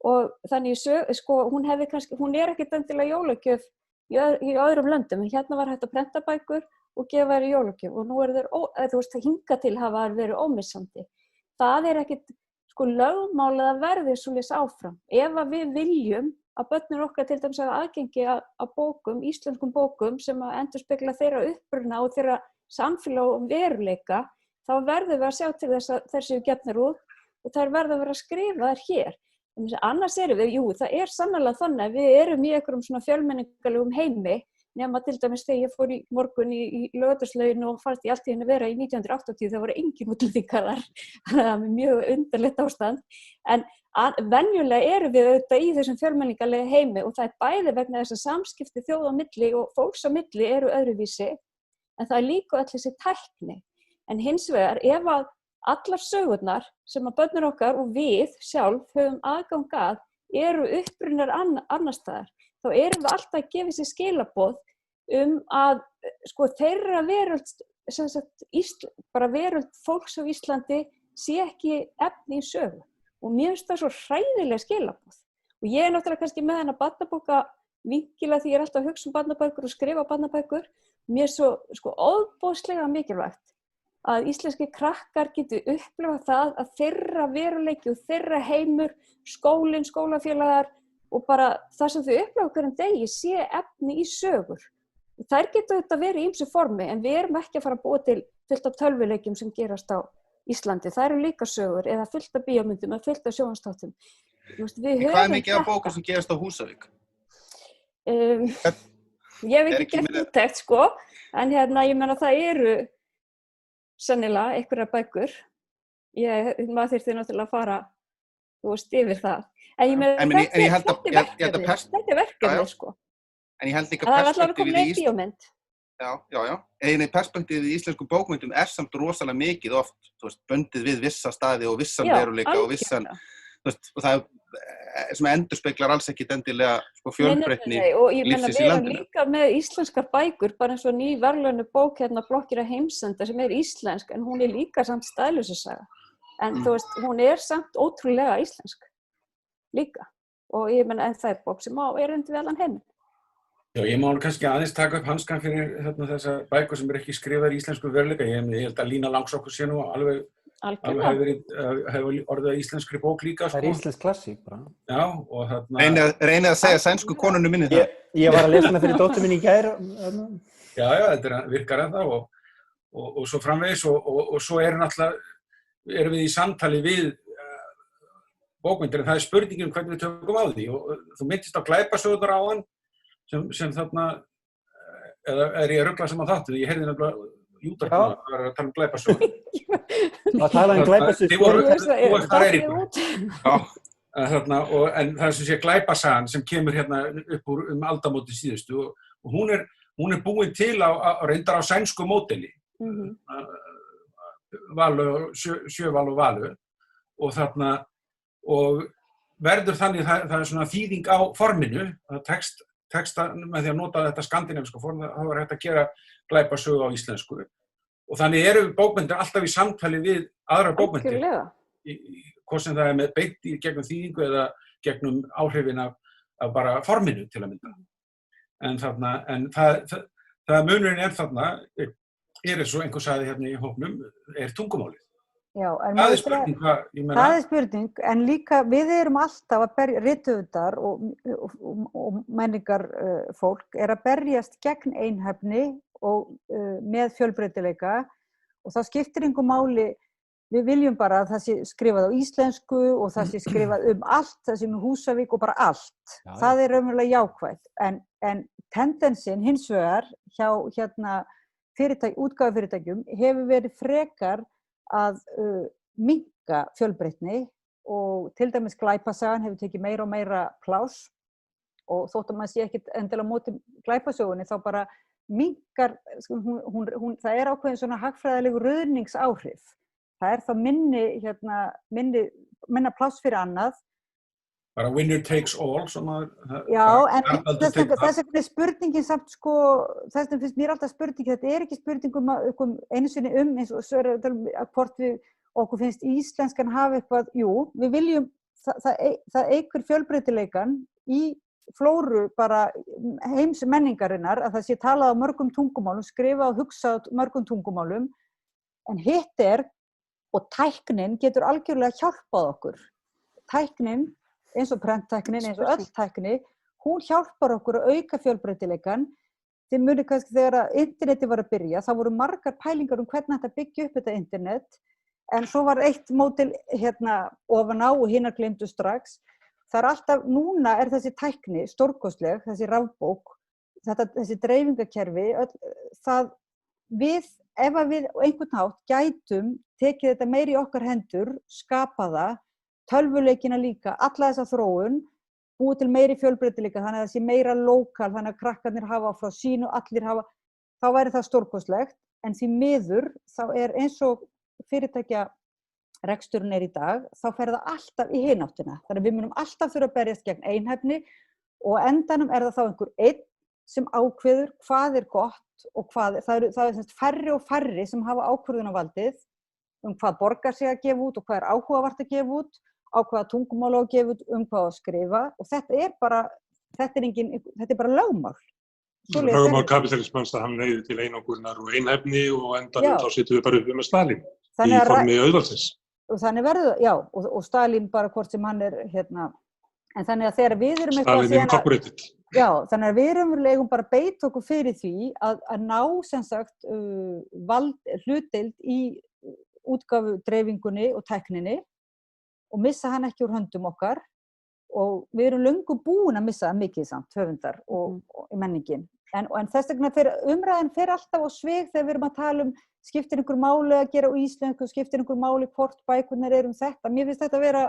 Og þannig sko, hún er ekkert endilega jólagjöf í öðrum löndum, en hérna var hægt að prenta bækur og gefa þær í jólagjöf og nú eru þeir, þú veist, hingað til hafa verið ómissandi. Það er ekkert sko lögmálið að verði svoleiðis áfram. Ef að við viljum að börnur okkar til dæmis hafa aðgengi að bókum, íslenskum bókum sem að endurspegla þeirra uppruna og þeirra samfélag og veruleika, þá verðum við að sjá til þess að þær séu gefnar út og þær verða að vera að skrifa þær hér. Annars erum við, það er sannarlega þannig að við erum í einhverjum svona fjölmenningalegum heimi, nema til dæmis þegar ég fór í morgun í Laugardalslaugina og fannst ég allt í henni vera í 1980, það voru engin útlendingar þar, það er mjög undarlegt ástand, en venjulega erum við auðvitað í þessum fjölmenningalega heimi og það er bæði vegna þess að samskipti þjóða á milli og fólks á milli eru öðruvísi, en það er líka öll þessi tækni. En hins vegar, ef að allar sögurnar sem að börnur okkar og við sjálf höfum aðgang að eru upprunnar annars staðar. Þá erum við alltaf að gefa sér skilaboð að sko þeirra veröld, sem sagt, bara veröld fólks á Íslandi sé ekki efni í sögu. Og mér finnst það svo hræðilega skilaboð. Og ég náttúrulega kannski með hennar barnabóka vinkila því ég alltaf að hugsa barnabækur og skrifa barnabækur. Mér er svo sko ofboðslega mikilvægt að íslenski krakkar geti upplifað það að þeirra veruleiki og þeirra heimur, skólinn, skólafélagar og bara það sem þau upplifa hverjum degi sé efni í sögur. Þær geta auðvitað verið í ýmsu formi en við erum ekki að fara að búa til fullt af tölvuleikjum sem gerast á Íslandi. Það eru líka sögur eða fullt af bíómyndum eða fullt af sjónvarpsþáttum. Hvað er mikið af bókum sem gerast á Húsavík? Ég hef ekki gert úttekt sko, en ég meina það eru sennilega einhverjar bækur. Maður þyrfti náttúrulega að fara yfir það. En ég meina þetta er verkefni sko. En ég held líka það er alltaf komin í bíómynd. Já. Einu perspektífið í íslensku bókmyndum er samt rosalega mikið oft, bundið við vissa staði og vissan veruleika og vissan, og það sem endurspeglar alls ekki endilega fjölbreytni lífsins í landinu. Og ég meina við erum líka með íslenskar bækur, bara eins og ný verðlaunu bók Blokkir að heimsenda sem er íslensk, en hún er líka samt staðlausasaga. En hún er samt ótrúlega íslensk líka. Og ég meina en það er bók sem er undir við allan heiminn. Já, ég má kannski aðeins taka upp hanskan fyrir þessar bækur sem ekki skrifaðar í íslensku veruleika. Ég held að Lína Langsokkur sé nú alveg hefur orðið íslenskri bók líka. Það er íslensk klassík bara. Já, og Reynið að segja sænsku konunum minni það. Ég var að lesa hana fyrir dóttur minni í gær. Já, þetta virkar ennþá og svo framvegis og svo erum við í samtali við bókmyndir, en það er spurningin hvernig við tökum á því og þú myndist á glæpasögurnar áðan sem þarna, eða er ég að rugla saman þáttu, ég heyrði nefnilega Júdar að tala um glæpasögur. Það tala um glæpasögur. Þú ert þar Eiríkur. En það sem sé glæpasagan sem kemur upp úr aldamóti síðustu og hún er búin til á reyndar á sænsku módeli. Sjöval og Valu og verður þannig það er svona þýðing á forminu, texta með því að nota þetta skandinavíska form, þá er hægt að gera glæpasögu á íslensku. Og þannig eru bókmyndir alltaf í samtali við aðrar bókmyndir. Hvort sem það er með beint í gegnum þýðingu eða gegnum áhrifin af bara forminu til að mynda. En það munurinn er þarna, eins og einhver sagði í hópnum, er tungumálið. Já, það er spurning það er spurning, en líka við erum alltaf að berja, rithöfundar og menningar fólk er að berjast gegn einhæfni og með fjölbreytileika og það skiptir engu máli, við viljum bara að það sé skrifað á íslensku og það sé skrifað allt, það sé með Húsavík og bara allt. Já. Það er raunverulega jákvætt, en tendensin hins vegar hjá útgáfufyrirtækjum hefur verið frekar að minnka fjölbreytni og til dæmis glæpasagan hefur tekið meira og meira pláss og þótt að maður sé ekkert endilega á móti glæpasögunni þá bara minnkar, það er ákveðin svona hagfræðilegu ruðningsáhrif. Það er þá minna pláss fyrir annað. Bara winner takes all. Já, en þess vegna er spurningin samt þess vegna finnst mér alltaf spurning, þetta er ekki spurning einu sinni eins og svo er að hvort okkur finnst íslenskan hafa eitthvað, við viljum, það eykur fjölbreytileikann í flóru bara heims menningarinnar, að það sé talað á mörgum tungumálum, skrifað og hugsað á mörgum tungumálum, en hitt og tæknin getur algjörlega hjálpað okkur. Tæknin eins og prenttæknin, eins og öll tækni, hún hjálpar okkur að auka fjölbreytileikann. Þið munið kannski þegar interneti var að byrja, þá voru margar pælingar hvernig þetta byggja upp þetta internet, en svo var eitt módel ofan á og hinar gleymdu strax. Það er alltaf, núna er þessi tækni stórkostleg, þessi rafbók, þessi dreifingakerfi, ef við á einhvern hátt gætum tekið þetta meira í okkar hendur, skapa það, tölvuleikina líka, alla þessa þróun, búið til meiri fjölbreytileika, þannig að það sé meira lokal, þannig að krakkarnir hafa frá sínu, allir hafa, þá væri það stórkostlegt, en því miður þá er eins og fyrirtækja reksturinn í dag, þá fer það alltaf í hináttina. Þannig að við munum alltaf þurfa að berjast gegn einhæfni og á endanum það þá einhver einn sem ákveður hvað gott og hvað, það er færri og færri sem hafa ákvörðunarvaldið hvað borgar sig að gefa út og hvað áhugavert að gefa út, á hvaða tungumál á að gefa út, hvað að skrifa og þetta er bara lögmál. Lögmál kapítalismans að hann leiði til einangrunar og einhæfni og endanum þá sittum við bara uppi með Stalín í formi auðvaldsins. Og þannig verður, já, og Stalín bara hvort sem hann en þannig að þegar við erum Stalín incorporated. Já, þannig að við erum bara beita okkur fyrir því að ná sem sagt hlutdeild í útgáfu dreifingunni og tækninni og missa hann ekki úr höndum okkar og við erum löngu búin að missa það mikið samt, höfundar og menningin. En þess vegna umræðan fer alltaf á svig þegar við erum að tala skiptir einhver máli að gera á íslensku, skiptir einhver máli hvort bækurnar þetta. Mér finnst þetta að vera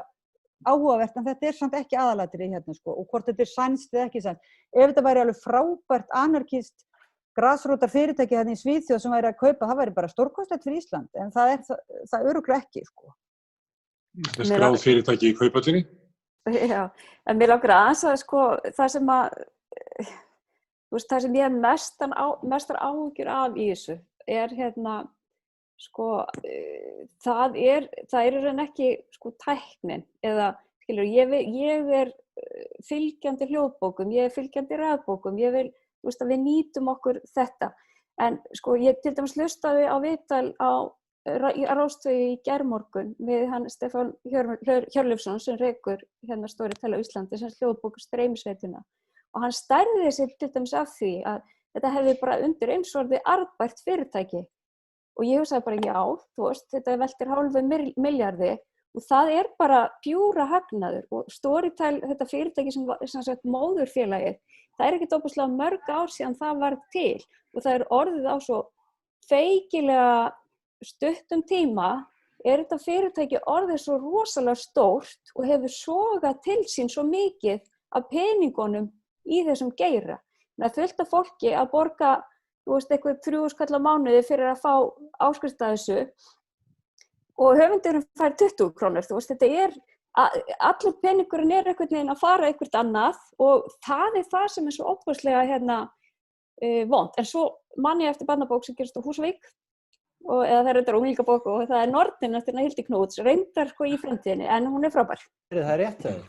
áhugavert en þetta samt ekki aðalatriði hérna sko og hvort þetta sænskt eða ekki sænskt. Ef þetta væri alveg frábært anarkist grasrótar fyrirtæki hérna í Svíþjóð sem væri að kaupa, það væri bara stórkostlegt fyrir Ísland en það örugglega ekki sko. Þetta skráð fyrirtæki í Kauphöllinni? Já, en mér langar aðeins að sko það sem ég hef mestar áhyggjur af í þessu hérna sko það er en ekki sko tæknin eða skilur ég er fylgjandi hljóðbókum, ég er fylgjandi rafbókum, ég vil að við nýtum okkur þetta en sko ég til dæmis hlustaði á viðtal á Rástvegi í gærmorgun við hann Stefán Hjörleifsson sem rekur hérna Storytel á Íslandi sem hljóðbókur streymisveituna og hann stærði sig til dæmis af því að þetta hefði bara undir eins orðið arðbært fyrirtæki og ég hugsaði bara já, þetta veltir hálfu milljarði og það er bara pjúra hagnaður og Storytel, þetta fyrirtæki sem sagt móðurfélagið, það er ekkert óbúslega mörg ár síðan það var til og það er orðið á svo feikilega stuttum tíma þetta fyrirtæki orðið svo rosalega stórt og hefur sogað til sín svo mikið af peningunum í þessum geira. Það er fullt af fólki að borga, eitthvað 3.000 kall á mánuði fyrir að fá áskrift að þessu og höfundurinn fær 20 krónur. Þetta allur peningurinn einhvern veginn að fara eitthvað annað og það er það sem er svo óbúslega vont. En svo man ég eftir barnabók sem gerist á Húsavík eða það er reyndar unglingabók og það er Nornin eftir Hildi Knúts, reyndar sko í framtíðinni en hún er frábær. Það er rétt þegar.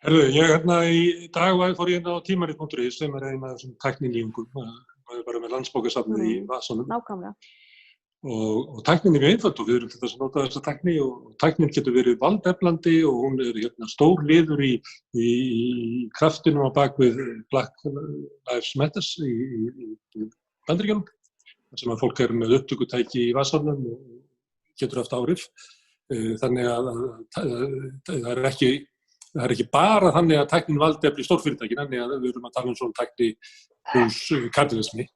Herðu, ég í dag fór ég inn á tímarit.is sem er eina af þessum tækninýjungum, maður er bara með landsbókasafnið í vasanum. Nákvæmlega. Og tæknin er mjög einföld og við erum til þess að nota þessa tækni og tæknin getur verið valdeflandi og hún er stór liður í kraftinu á bak við Black Lives Matter í Bandaríkjunum. Sem að fólk með upptökutæki í vasanum og getur haft áhrif. Þannig að það er ekki bara þannig að tæknin valdefli stórfyrirtækin, þannig að við erum að tala svona tækni hús kapitalismi.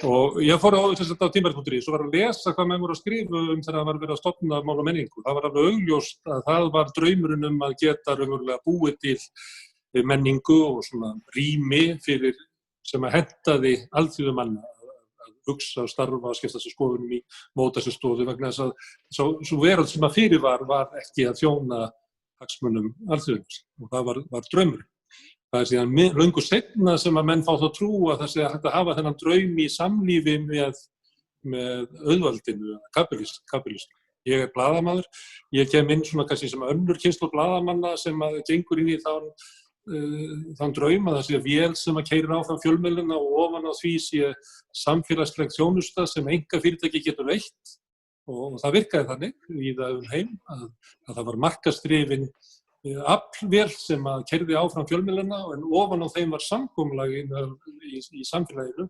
Og ég fór á tímarit.is og var að lesa hvað menn voru að skrifa þegar það var verið að stofna mál og menningu. Það var alveg augljóst að það var draumurinn að geta raunverulega búið til menningu og svona rými fyrir sem að hentaði alþýðumanna hugsa og starfa og skipta sér skoðunum í móta sér stóðu vegna þess að svo veröld sem að fyrir var ekki að þjóna hagsmunum alþjóðans og það var draumurinn. Það er síðan löngu seinna sem að menn fá þá trú að það sé hægt að hafa þennan draum í samlífi með auðvaldinu, kapitalismu. Ég er blaðamaður, ég kem inn svona kannski sem önnur kynslóð blaðamanna sem að gengur inn í þann draum að það sé vél sem að keyrir áfram fjölmiðluna og ofan á því sé samfélagsleg þjónusta sem einkafyrirtæki getur veitt og það virkaði þannig víða heim að það var markaðsdrifin aflvél sem að keyrði áfram fjölmiðluna en ofan á þeim var samkomulag í samfélaginu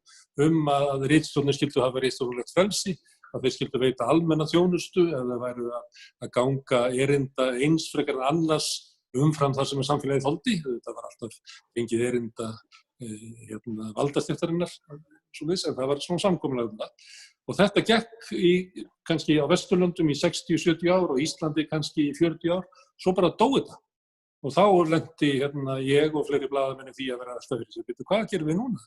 að ritstjórnir skyldu hafa ritstjórnulegt frelsi, að þeir skyldu veita almenna þjónustu eða væru að ganga erinda eins frekar en annars umfram það sem samfélagið þoldi. Þetta var alltaf fengið erinda valdastéttarinnar, en það var svona samkomulag það. Og þetta gekk kannski á Vesturlöndum í 60-70 ár og Íslandi kannski í 40 ár, svo bara dó þetta. Og þá lenti ég og fleiri blaðamenn því að vera að stöðra sig. Hvað gerum við núna?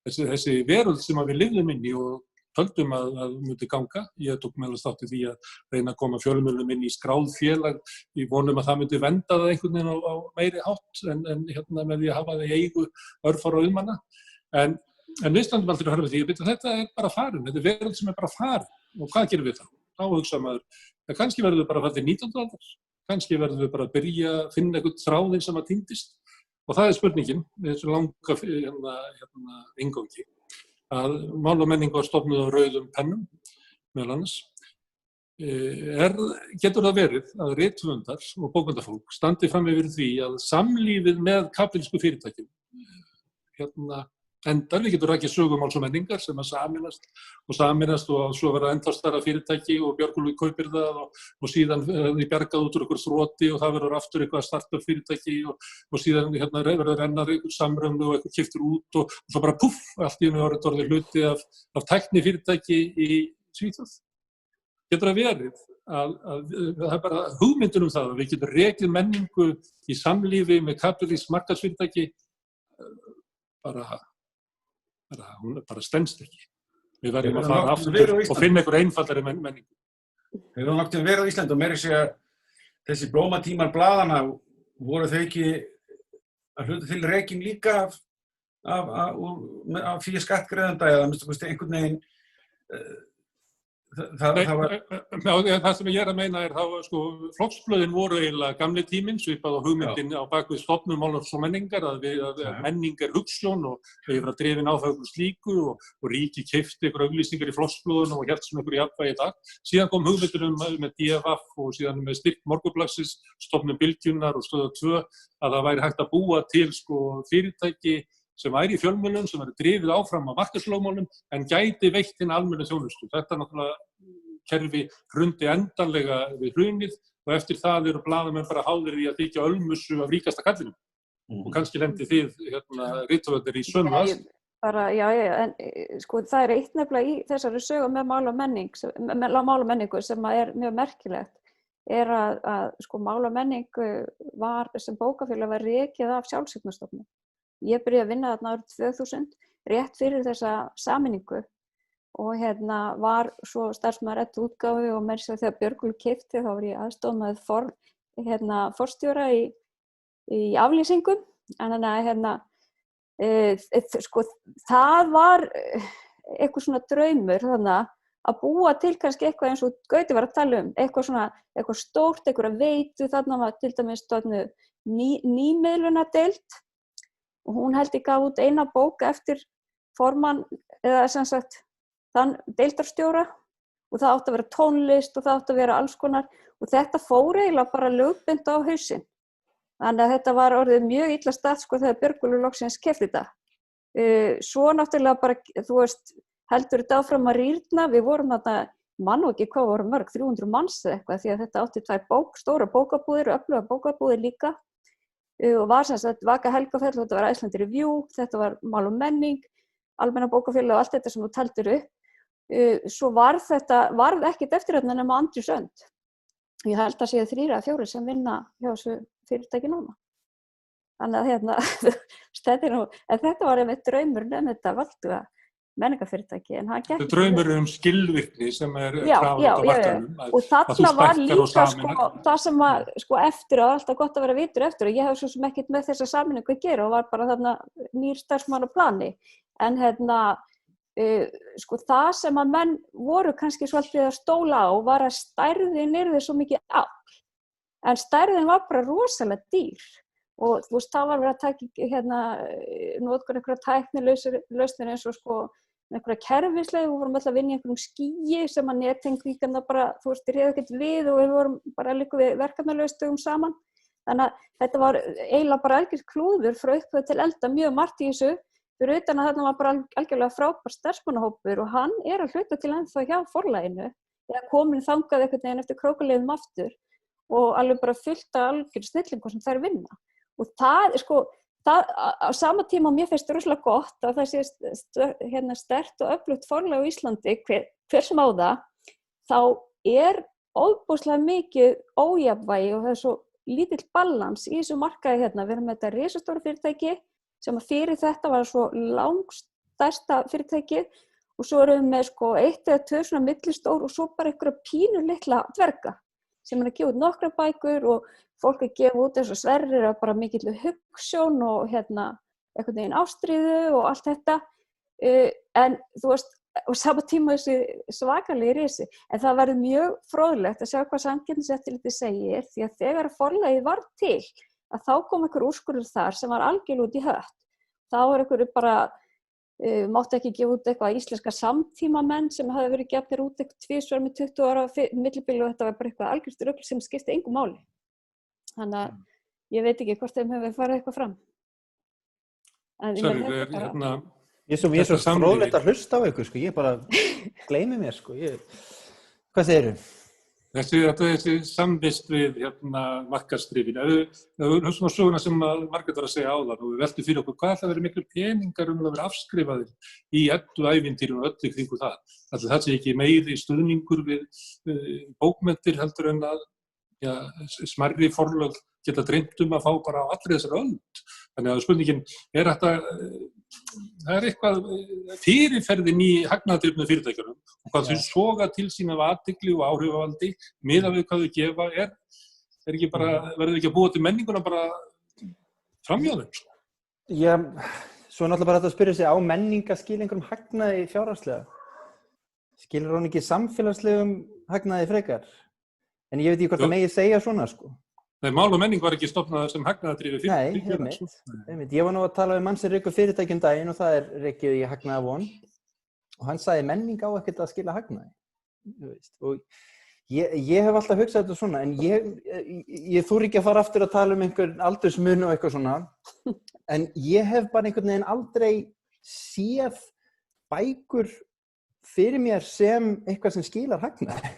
Þessi veröld sem við lifðum inn í og töldum að myndi ganga. Ég tók meðal þátt í því að reyna að koma fjölmiðlum inn í skráð félag í vonum að það myndi venda það einhvern veginn á meiri hátt en með því að hafa það í eigu örfára auðmanna. En við stöndum aldrei að horfa því að þetta bara farin, þetta veröld sem bara farin og hvað gerum við þá? Þá hugsa maður, kannski verðum við bara að fara til 19. aldar, kannski verðum við bara að byrja að finna einhvern þráðinn sem að týndist og það spurningin, þessu langa inngangi. Að Mál og menning var stofnuð á rauðum pennum, meðal annars, getur það verið að rithöfundar og bókmennafólk standi fram yfir því að samlífið með kapítalísku fyrirtækjum endar, við getum rakið sögu Máls og menningar sem að saminast og svo verða enda stærra fyrirtæki og Björgúlfur kaupir það og síðan því bjargað út úr einhver þroti og það verður aftur eitthvað startup fyrirtæki og síðan verður rennar einhver samröfnu og einhver keyptur út og svo bara puff, allt í einu orðið hluti af tækni fyrirtæki í Svíþjóð. Getur það verið að það er bara hugmyndin það að við getum rekið menningu í samlífi með kapítalískt markaðsfyrirtæki hún bara stenst ekki. Við verðum að fara aftur og finna einhver einfaldari menningu. Við höfum náttúrulega verið á Íslandi og meira að segja þessi blómatímar blaðanna voru þau ekki að hluta til rekin líka af fyrir skattgreiðanda eða minnst einhvern veginn það sem ég er að meina þá flokksblöðin voru eiginlega gamli tíminn svipað á hugmyndin á bakvið stofnun Máls og menningar að menning hugsjón og við erum drifin á það slíku og ríki keypti ykkur auglýsingar í flokksblöðun og hélt sem ykkur í jafnvægi í dag. Síðan kom hugmyndin með DFF og síðan með styrk Morgunblaðsins, stofnun Bylgjunnar og Stöðvar 2 að það væri hægt að búa til fyrirtæki sem væri í fjölmiðlum, sem væri drifið áfram á markaðslögmálum en gæti veitt hina almennu þjónustu. Þetta náttúrulega kerfi hrundi endanlega við hrunið og eftir það eru blaðamenn bara háðir í að þykja ölmusu af ríkasta kallinum. Og kannski lendi þið rithöfundar í sömu aðstæðum. Já, en það er eitt nefnilega í þessari sögu með Mál og menningu sem er mjög merkilegt, er að Mál og menning var sem bókafélag var rekið af Sjálfseignarstofnun. Ég byrjaði að vinna þarna árið 2000, rétt fyrir þessa sameiningu og var svo starfsmaður útgáfu og meira sér þegar Björgúlfur keypti þá var ég aðstoðarmaður forstjóra í aflýsingum. En það var eitthvað svona draumur að búa til kannski eitthvað eins og Gauti var að tala eitthvað stórt, eitthvað veitu, þarna var til dæmis stofnuð nýmiðlunardeild og hún held ég gaf út eina bók eftir formann eða sem sagt þann deildarstjóra og það átti að vera tónlist og það átti að vera alls konar og þetta fór eiginlega bara lögbind á hausinn. Þannig að þetta var orðið mjög illa stað þegar Björgúlfur loksins keypti þetta. Svo náttúrulega bara, heldur þetta áfram að rýrna, við vorum þarna, mann og ekki hvað voru mörg, 300 manns eða eitthvað því að þetta átti tvær stóra bókabúðir og öfluga bókabúðir líka. Og var sem sagt Vaka Helgafell, þetta var Iceland Review, þetta var Mál og menning, Almenna bókafélag og allt þetta sem þú taldir upp. Svo varð ekkert eftir þetta nema Andri Sönd. Ég held að séu 3 eða 4 sem vinna hjá þessu fyrirtæki núna. Þannig að þetta var einmitt draumurinn um þetta valduga menningarfyrirtæki. Þetta draumurinn skilvirkni sem krafan á markaðnum. Og þarna var líka það sem eftir og alltaf gott að vera vitur eftir og ég hef svo sem ekkert með þessa sameiningu að gera og var bara þarna nýr starfsmaður á plani. En það sem að menn voru kannski svolítið að stóla á var að stærðin yrði svo mikið afl. En stærðin var bara rosalega dýr. Og það var verið að taka notkun einhverja tæknilausnir eins og einhverja kerfisleið, við vorum alltaf að vinna í einhverjum skýi sem að nettengvíkana bara, réðu ekkert við og við vorum bara líka við verkefnalaustögum saman. Þannig að þetta var eiginlega bara algjört klúður frá upphaf til enda mjög margt í þessu, fyrir utan að þarna var bara algjörlega frábær starfsmannahópur og hann er að hluta til ennþá hjá forlaginu, eða komin þangað einhvern veginn eftir krókaleiðum aftur og alveg bara fullt af algjör snillingum sem þær vinna. Og það á sama tíma mér finnst rosalega gott að það sé sterkt og öflugt forlag á Íslandi, hver sem á það, þá er ofboðslega mikið ójafnvægi og það er svo lítill balans í þessu markaði Við erum með þetta risastóra fyrirtæki sem að fyrir þetta var svo langstærsta fyrirtæki og svo erum við með sko 1 eða 2 svona millistór og svo bara einhverja pínu litla dverga sem er að gefa út nokkra bækur og fólk að gefa út eins og Sverrir að bara mikill hugsjón og einhvern veginn ástríðu og allt þetta en þú veist og sama tíma þessi svakalegi risi en það verður mjög fróðlegt að sjá hvað Samkeppniseftirlitið segir því að þegar forlagið var til að þá kom einhver úrskurður þar sem var algjörlega út í hött þá er einhverju bara mátti ekki gefa út eitthvað íslenska samtímamenn sem hafi verið gefnir út eitthvað tvisvar með 20 ára millibili og þetta var bara eitthvað algjört rugl sem skipti engu máli. Þannig að ég veit ekki hvort þeim hefur farið eitthvað fram. Ég er svo fróðlegt að hlusta á ykkur, sko. Ég bara gleymi mér, sko. Hvað segirðu? Þessi samvist við markaðsdrifin. Það er svona söguna sem Margrét var að segja áðan og við veltum fyrir okkur hvað það verið miklu peningar að vera afskrifaðir í ævintýrinu og öllu kringu það. Það sé ekki meiri stuðningur við bókmenntir heldur en að smærri forlög geta dreymt að fá bara á allri þessari öld. Þannig að spurningin það er eitthvað fyrirferðin í hagnaðardrifnu fyrirtækjunum og hvað þau soga til sín af athygli og áhrifavaldi miðað við hvað þau gefa er ekki bara, verður ekki að búa til menninguna bara framhjá þeim? Já, svo er náttúrulega bara þetta að spyrja sig á menning að skila einhverjum hagnaði fjárhagslega. Skilur hún ekki samfélagslegum hagnaði frekar? En ég veit ekki hvort það megi segja svona, sko. Nei, mál og menning var ekki stofnað sem hagnaðardrifi fyrirtæki. Nei, einmitt. Ég var nú að tala við mann sem rekur fyrirtæki daginn og það er rekið í hagnaðarvon og hann sagði menning á ekkert að skila hagnaði. Og ég hef alltaf hugsað þetta svona en ég þori ekki að fara aftur að tala um einhvern aldursmun og eitthvað svona en ég hef bara einhvern veginn aldrei séð bækur fyrir mér sem eitthvað sem skilar hagnaði.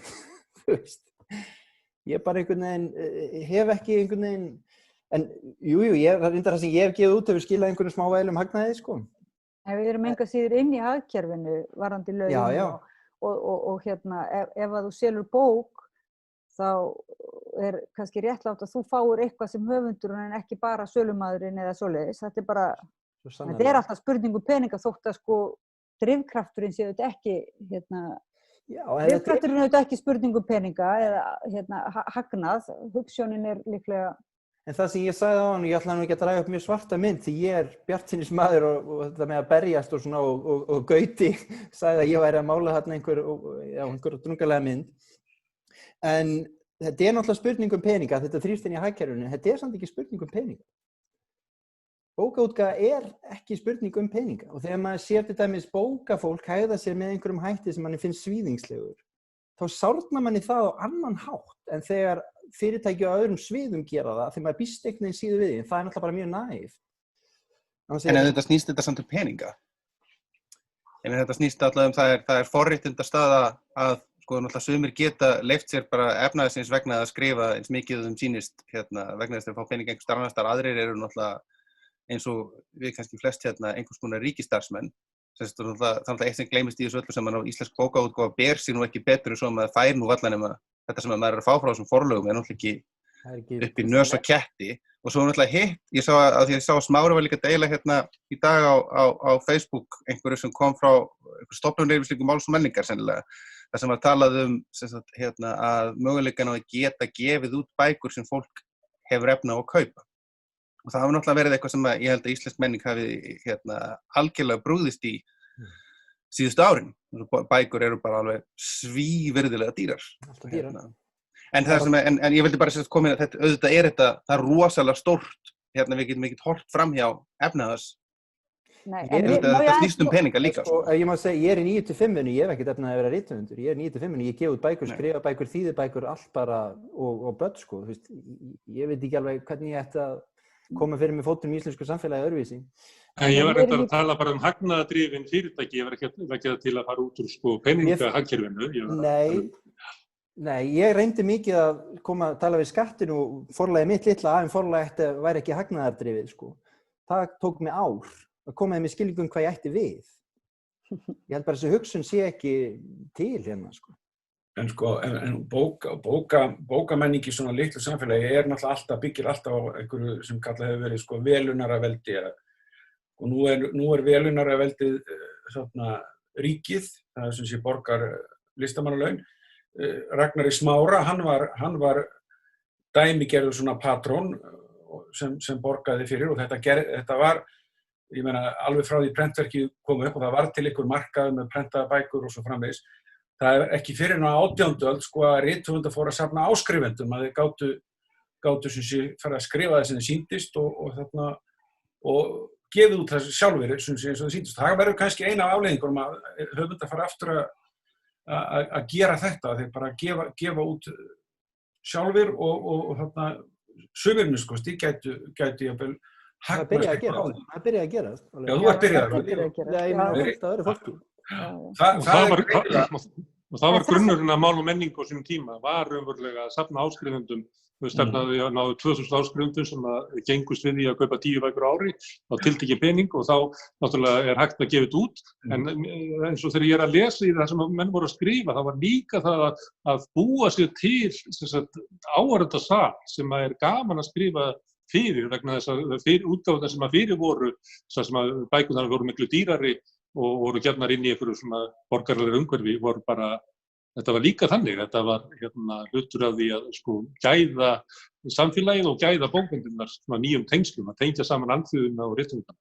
Þú veist. Ég bara einhvern veginn hef ekki einhvern veginn en það er reyndar það sem ég hef gefið út hefur skilað einhvern smávælum hagnaði, sko. En við erum enga síður inn í hagkerfinu varðandi lögin og ef að þú selur bók þá er kannski réttlátt að þú fáir eitthvað sem höfundur en ekki bara sölumaðurinn eða svoleiðis. Þetta er bara, þetta er alltaf spurning um peninga þótt að sko drifkrafturinn sé þetta ekki drifkrafturinn er þetta ekki spurning um peninga eða hagnað, hugsjónin er líklega. En það sem ég sagði á hann, ég ætla nú ekki að draga upp mjög svarta mynd því ég er bjartsýnismaður og þetta með að berjast og svona og Gauti sagði að ég væri að mála þarna einhver drungalega mynd. En þetta er náttúrulega spurning um peninga, þetta þrýst inn í hagkerfinu, þetta er samt ekki spurning um peninga. Bókaútgáfa er ekki spurning um peninga og þegar maður sér til dæmis bókafólk hægða sér með einhverjum hætti sem manni finnst svíðingslegur, þá sárnar manni það á annan hátt en þegar fyrirtæki á öðrum sviðum gera það þegar maður býst einhvern veginn síðu við því, en það er náttúrulega bara mjög næf. En ef þetta snýst þetta samt um peninga? En þetta snýst alltaf það er forréttindastaða að sko náttúrulega sumir geta leyft sér bara efnaðarins vegna að skrifa eins mikið sýnist vegna þess að fá peninga einhvers staðar annars staðar, aðrir eru náttúrulega eins og við kannski flest einhvers konar ríkisstarfsmenn. Það er eitt sem gleymist í þessu öllu sem á íslensk bókaútgáfa ber sig nú ekki betur svo að maður fær nú varla nema þetta sem maður er að fá frá þessum forlögum er náttúrulega ekki upp í nös og ketti og svo náttúrulega hitt, ég sá að Smári var líka að deila í dag á Facebook einhverju sem kom frá stofnunareyfisleikum máls og menningar sennilega, þar sem var talað að möguleikann á að geta gefið út bækur sem fólk hefur efni á að kaupa. Og það hafa náttúrulega verið eitthvað sem ég held að íslensk menning hafi algjörlega brugðist í síðustu árin. Bækur eru bara alveg svívirðilega dýrar. En ég vildi bara koma inn að auðvitað er það er rosalega stórt. Við getum ekki horft framhjá efnaðars. Þetta snýst um peninga líka. Ég má segja, ég er í 9-5-unni, ég hef ekkert efnað að vera rithöfundur. Ég er í 9-5-unni, ég gef út bækur, skrifa bækur, þýði bækur, allt bara og börn, sko. Ég veit ekki alveg hvernig ég ætti að koma fyrir mig fótum í íslensku samfélagi öðruvísi. Ég var reyndar að tala bara um hagnaðardrifin fyrirtæki, ég var ekki til að fara út úr sko peningahagkerfinu. Nei, ég reyndi mikið að koma að tala við skattinu og forlagið mitt litla forlagið væri ekki hagnaðardrifið, sko. Það tók mig ár að koma með skilningum hvað ég ætti við. Ég held bara þessi hugsun sé ekki til hérna, sko. En sko, bókamenning í svona litlu samfélagi er náttúrulega byggir alltaf á einhverju sem kallað hefur verið sko velunaraveldi. Og nú er velunaraveldið ríkið, það sem sé borgar listamannalaun. Ragnari Smára, hann var dæmigerður svona patrón sem borgaði fyrir og þetta var, ég meina, alveg frá því prentverkið kom upp og það var til ykkur markaður með prentaða bækur og svo framvegis. Það ekki fyrir á 18. öld sko að rithöfundar fóru að safna áskrifendum að þeir gátu sem sé fara að skrifa það sem þeir sýndist og gefið út þessu sjálfur sem sé eins og þeir sýndist. Það verður kannski eina af afleiðingunum að höfundar fara aftur að gera þetta, þeir bara gefa út sjálfur og þarna sumirinu sko, gætu jafnvel það byrjaði að gera. Það byrjaði að gera. Já, þú ert byrjað að gera. Það eru fólki. Það var grunnurinn að mál og menning á sínum tíma, var raunverulega að safna áskrifendum. Við stefnaði að náðu 2000 áskrifendum sem að gengust við því að kaupa 10 bækur á ári á tiltekinn pening og þá náttúrulega hægt að gefa þetta út. En eins og þegar ég að lesa í það sem menn voru að skrifa, það var líka það að búa sér til áhorfendasal sem að gaman að skrifa fyrir vegna þess að útgáfurnar sem að fyrir voru, sem að bækurnar voru miklu dýrari og voru gefnar inn í einhverju svona borgaralegri umhverfi, voru bara, þetta var líka þannig, þetta var hlutur af því að sko gæða samfélagið og gæða bókmenntirnar svona nýjum tengslum, að tengja saman alþýðuna og rithöfundana.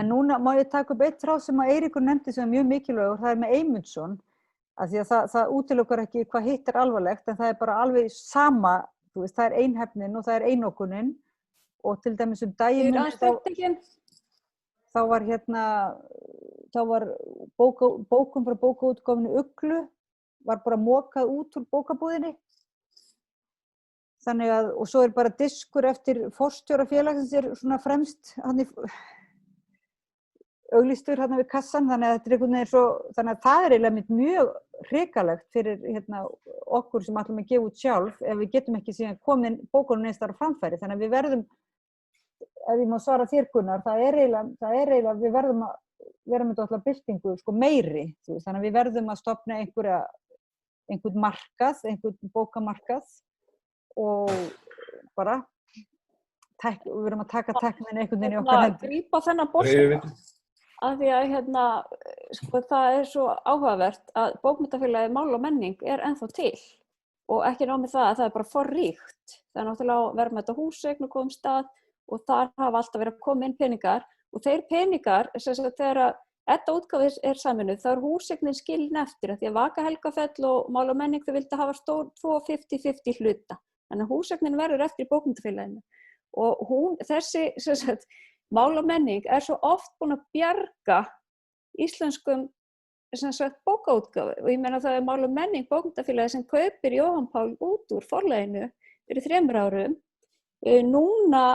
En núna má ég taka upp eitt þráð sem að Eiríkur nefndi sem er mjög mikilvægur, það með Eymundsson, af því að það útilokar ekki hvað hitt alvarlegt, en það bara alveg sama, þú veist, það einhefnin og það einokunin. Og til dæmis daginn þá var bókum frá bókaútgáfunni Uglu var bara mokað út úr bókabúðinni. Þannig að, og svo bara diskur eftir forstjóra félagsins svona fremst auglýstur við kassan, þannig að þetta einhvern veginn svo, þannig að það eiginlega mjög hrikalegt fyrir okkur sem ætlum að gefa út sjálf ef við getum ekki síðan komin bókunum neins þar á framfæri. Þannig að við verðum, ef ég má svara þér Gunnar, það er eiginlega, við verðum að vera með alltaf byltingu sko meiri, þannig að við verðum að stofna einhvern markað, einhvern bókamarkað og bara við verðum að taka tæknin einhvern veginn í okkar hendur. Grípa þennan bolta, af því að sko, það er svo áhugavert að bókmenntafélagið Mál og menning ennþá til og ekki nóg með það að það bara forríkt. Það náttúrulega verður með þetta húseign og góðum stað og þar hafa alltaf verið að koma inn peningar og þeir peningar, þegar þetta útgáfið saminuð, þá húseignin skilin eftir því að Vaka Helgafell og Mál og menning þau vildu hafa 2 50-50 hluta. Þannig að húseignin verður eftir í bókmenntafélaginu og þessi Mál og menning svo oft búin að bjarga íslenskum bókaútgáfu og ég meina það Mál og menning bókmenntafélagi sem kaupir Jóhann Pál út úr forlaginu fyrir 3 árum. Núna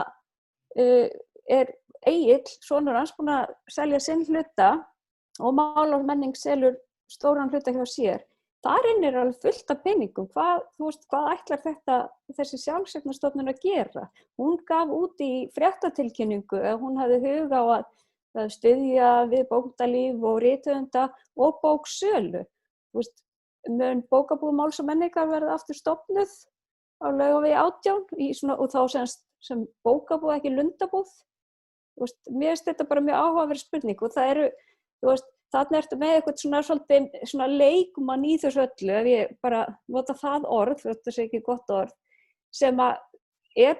Egill, sonur hans, búin að selja sinn hluta og Mál og menning selur stóran hluta hjá sér. Þar inni alveg fullt af peningum. Hvað ætlar þessi sjálfseignarstofnun að gera? Hún gaf út í fréttatilkynningu að hún hafði hug á að styðja við bókmenntalíf og rithöfunda og bóksölu. Mun bókabúð Máls og menningar verða aftur stofnuð á Laugavegi 18 og þá sem bókabúð, ekki lundabúð. Mér finnst þetta bara mjög áhugaverð spurning og það þarna ertu með eitthvað svona leikmann í þessu öllu, ef ég bara nota það orð, þetta sé ekki gott orð, sem að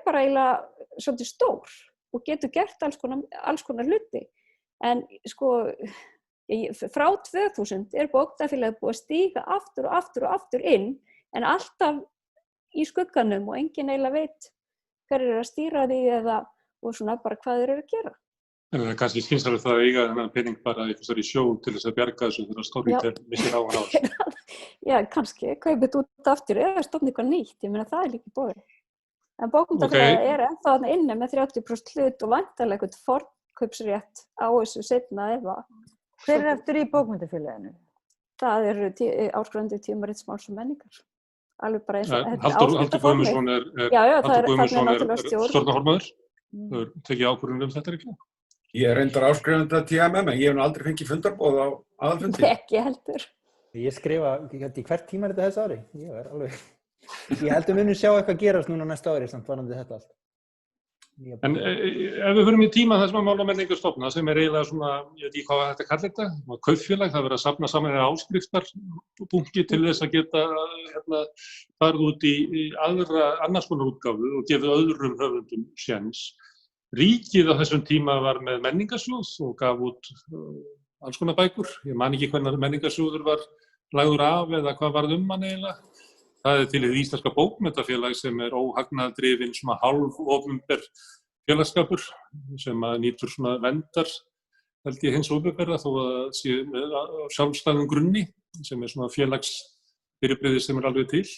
bara eiginlega svolítið stór og getur gert alls konar hluti. En sko, frá 2000 bókmenntafélagið búið að stíga aftur og aftur og aftur inn, en alltaf í skugganum og enginn eiginlega veit hverjir að stýra því og svona bara hvað þeir eru að gera. En það kannski skynsamlegt það að eiga þennan pening bara eitthvað í sjó til þess að bjarga þessu þegar Storytel missir á hann á þessu. Já, kannski, kaupið út aftur eða stofna eitthvað nýtt, ég meina það líka bóðið. En bókmenntafélagið ennþá þarna inni með 30% hlut og væntanlega eitthvað forkaupsrétt á þessu seinna eða. Hver eftir í bókmenntafélaginu? Það eru áskrifendur tímarits Máls og menningar. Alveg bara eins og Halldór Guðmundsson er stjórnarformaður. Þau tekið ákvörðun þetta ekki? Ég reyndar áskrifandi að TMM, en ég hef aldrei fengið fundarboð á aðalfundi. Ekki heldur. Ég skrifa, í hvert tíma er þetta þessu ári? Ég held munum sjá eitthvað gerast núna næsta ári, samt varandi þetta allt. En ef við förum í tíma þess að Mála- og menningarstofnun sem eiginlega svona, ég veit ekki hvað þetta kallar þetta, kaupfélag, það verið að safna saman áskrifstarbunki til þess að geta farið út í annars konar útgáfu og gefið öðrum höfundum séns. Ríkið á þessum tíma var með menningarsjóð og gaf út alls konar bækur. Ég man ekki hvernig menningarsjóður var lagður af eða hvað varð hann eiginlega. Það til hið Íslenska bókmenntafélag sem óhagnaðardrifinn svona hálfopinber félagsskapur sem nýtur svona verndar held ég hins opinberra þó að sé á sjálfstæðum grunni sem svona félagsfyrirbrigði sem alveg til.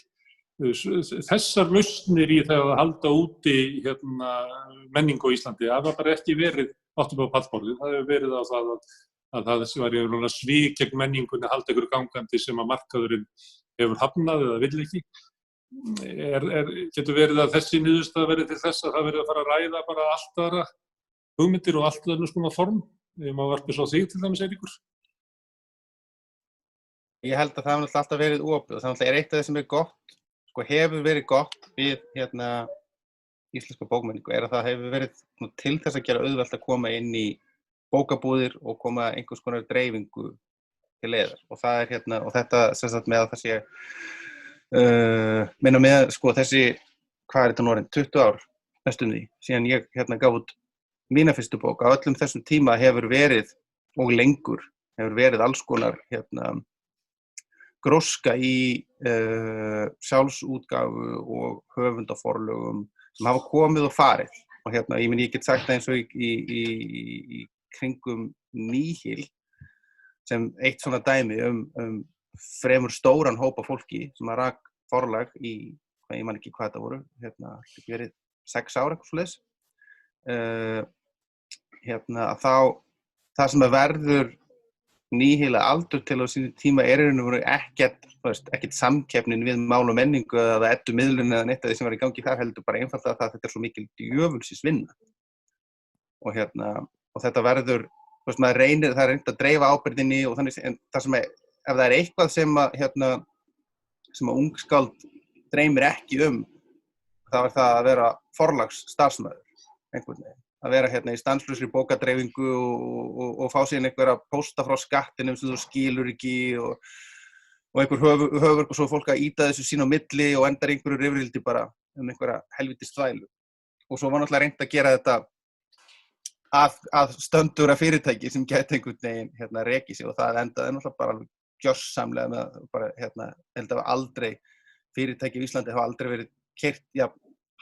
Þessar lausnir í það að halda úti menningu á Íslandi hafa bara ekki verið áttum á pallborðið. Það hefur verið á það að það var svik gegn menningunni að halda ykkur gangandi sem að markaðurinn hefur hafnað eða vill ekki. Getur verið að þessi niðurstaða verið til þess að það verið að fara að ræða bara allt aðra hugmyndir og allt önnur svona form? Ég má varpa svo þig til dæmis, Eiríkur. Ég held að það hefur alltaf verið opið og það eitt af það sem gott, hefur verið gott við íslenska bókmenningu að það hefur verið til þess að gera auðvelt að koma inn í bókabúðir og koma einhvers konar dreifingu til leiðar og það og þetta sem sagt með að það sé minna með þessi, hvað þetta orðin, 20 ár næstum því, síðan ég gaf út mína fyrstu bók, á öllum þessum tíma hefur verið og lengur hefur verið alls konar gróska í sjálfsútgáfu og höfundaforlögum sem hafa komið og farið og ég get sagt það eins og í kringum Nýhil sem eitt svona dæmi fremur stóran hópa fólki sem að rak forlag í, ég man ekki hvað þetta voru, ekki verið 6 ára eitthvað svoleiðis. Þá það sem að verður Nýhila aldur til á sínu tíma í raun og veru ekkert samkeppnin við mál og menningu eða Eddu miðlun eða neitt af því sem var í gangi þar heldur bara einfaldlega það að þetta svo mikil djöfulsins vinna. Og þetta verður maður reynir að dreifa ábyrgðinni og þannig en það sem ef það eitthvað sem að ungskáld dreymir ekki það var það að vera forlagsstarfsmaður einhvern veginn, að vera í stanslausri bókadreifingu og fá síðan einhverja pósta frá skattinum sem þú skilur ekki og einhver höfur og svo fólk að ýta þessu sín á milli og endar einhverju rifrildi bara einhverja helvítis þvælu og svo var náttúrulega reynt að gera þetta að stöndura fyrirtæki sem gæti einhvern veginn rekið sig og það endaði náttúrulega bara alveg gjörsamlega með bara held að aldrei fyrirtæki í Íslandi hafa aldrei verið keyrt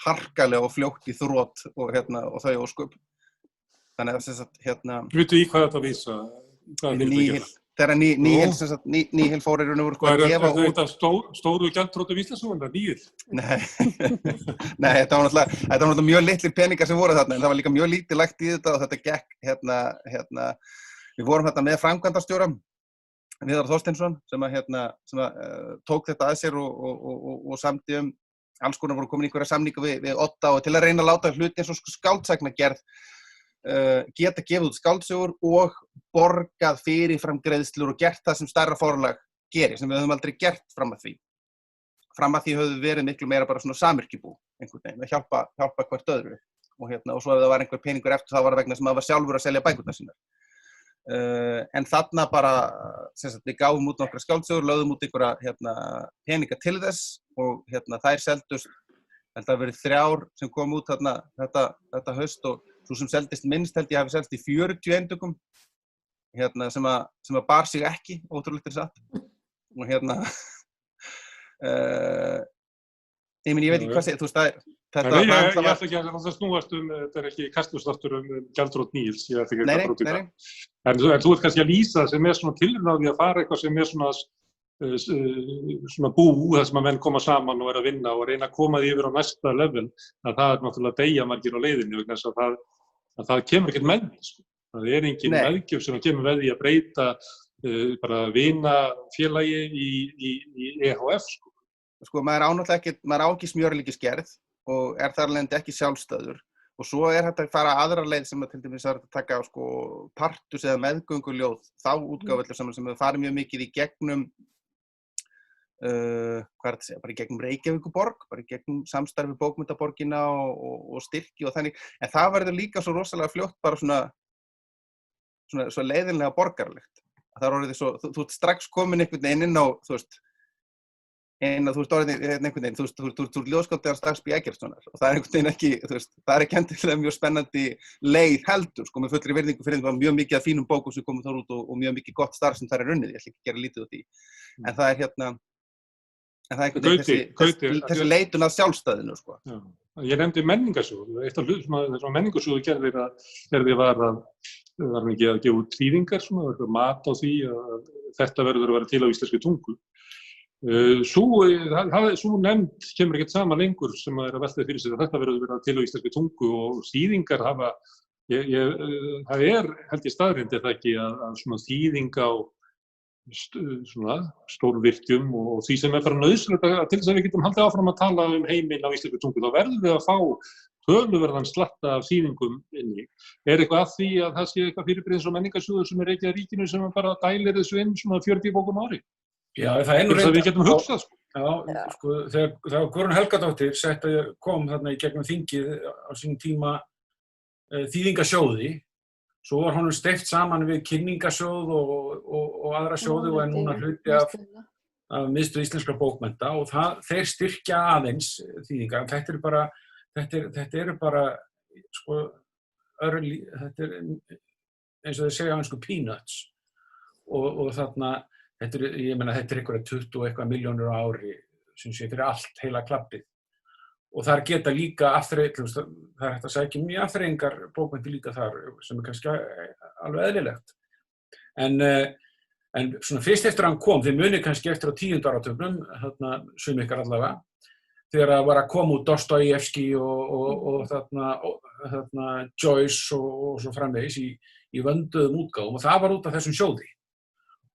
harkalega og fljótt í þrot og þau ósköp. Þannig að sem sagt Vitu í hvað þetta vísa? Nýhil þegar Nýhil fór að gefa út stóru gjaldþrotum Íslandssögunnar, Nýhil? Nei, þetta var náttúrulega mjög litlir peningar sem voru þarna, en það var líka mjög lítið lagt í þetta og þetta gekk, við vorum með framkvæmdastjóra, Viðar Þorsteinsson, sem tók þetta að sér og samdi alls konar voru komin einhverja samninga við Odda og til að reyna að láta hluti eins og skáldsagnagerð geta gefið út skáldsögur og borgað fyrirframgreiðslur og gert það sem stærra forlag gerir, sem við höfum aldrei gert fram að því. Fram að því höfðu verið miklu meira bara svona samyrkjubú, einhvern veginn, að hjálpa hvert öðru. Og svo ef það var einhver peningur eftir, það var vegna sem það var sjálfur að selja bækurnar sínar. En þarna bara, við gáfum út nokkra skáldsögur, lögðum út einhverja peninga til þess og þær seldust, held að verið 3 sem kom út þetta haust og svo sem seldist minnst held ég hafi selst í 40 eintökum sem að bar sig ekki, ótrúlegt satt. Og ég veit ekki hvað segir, þú veist Nei, ég ætla ekki að snúast þetta ekki kastljósþáttur gjaldþrot Nýhils, ég ætla ekki að bróti það. En þú ert kannski að lýsa sem svona tilraun á því að fara eitthvað sem svona bú, þar sem að menn koma saman og að vinna og reyna að koma því yfir á næsta level, að það náttúrulega deyja margir á leiðinni vegna þess að það kemur ekkert með því. Það engin meðgjöf sem kemur með því að breyta bara vinafélagi í EHF. Maður á ekki smjörlíkisgerð og þar alveg ekki sjálfstæður og svo hægt að fara aðra leið sem til dæmis að taka partus eða meðgönguljóð, þá útgáfu sem hefur farið mjög mikið í gegnum hvað að segja, bara í gegnum Reykjavíkurborg, bara í gegnum samstarfi bókmenntaborgina og styrki og þannig, en það verður líka svo rosalega fljótt bara svo leiðinlega borgaralegt. Það er orðið svo, þú ert strax komin einhvern veginn inn á, þú veist orðið einhvern veginn, þú ert ljóðskáldið hans Dagsby Eggertssonar og það er einhvern veginn ekki, þú veist, það er ekki endilega mjög spennandi leið heldur, sko, með fullri virðingu fyrir það mjög mikið af fínum bókum sem komum þar út og mjög mikið gott starf sem þar er unnið, ég ætla ekki að gera lítið út í, en það er einhvern veginn þessi leitun að sjálfstæðinu, sko. Já. Ég nefndi menningarsjóð, eitt af þessum menningarsjóðu gerði var hann ekki að gefa út þýðingar, svona, mat á því að þetta verður að vera til á íslenskri tungu. Sú nefnd kemur ekkert sama lengur sem að velta fyrir sig að þetta verður að vera til á íslenskri tungu og þýðingar hafa, það held ég staðreynd er það ekki að svona þýðing á svona stórvirkjum og því sem bara nauðsynlegt til þess að við getum haldið áfram að tala heiminn á íslenskri tungu, þá verðum við að fá töluverðan slatta af þýðingum inni. Er eitthvað að því að það sé eitthvað fyrirbrigði eins og menningarsjóður sem er ekki að ríkinu sem bara dælir þessu inn svona 40 bókum á ári? Já, það er nú reyndar. Við getum hugsað, sko. Já, sko, þegar Guðrún Helgadóttir kom þarna í gegnum þingið á sínum tíma þýðingasjóði, svo var honum steypt saman við kynningasjóð og aðra sjóði og er núna hluti af Miðstöð íslenskra bókmennta og þeir styrkja aðeins þýðingar. Þetta eru bara sko, þetta er eins og þeir segja á ensku peanuts og þarna ég meina þetta er einhverja 20 og eitthvað milljónir á ári sem sé fyrir allt heila klappið og þar geta líka afþreyingar, það er hægt að sækja mjög afþreyingar bókmenntir líka þar sem er kannski alveg eðlilegt en svona fyrst eftir að hann kom, þið munið kannski eftir á 10. áratugnum, þarna sum ykkar allavega þegar það var að koma út Dostojevski og þarna Joyce og svo framvegis í vönduðum útgáfum og það var út af þessum sjóði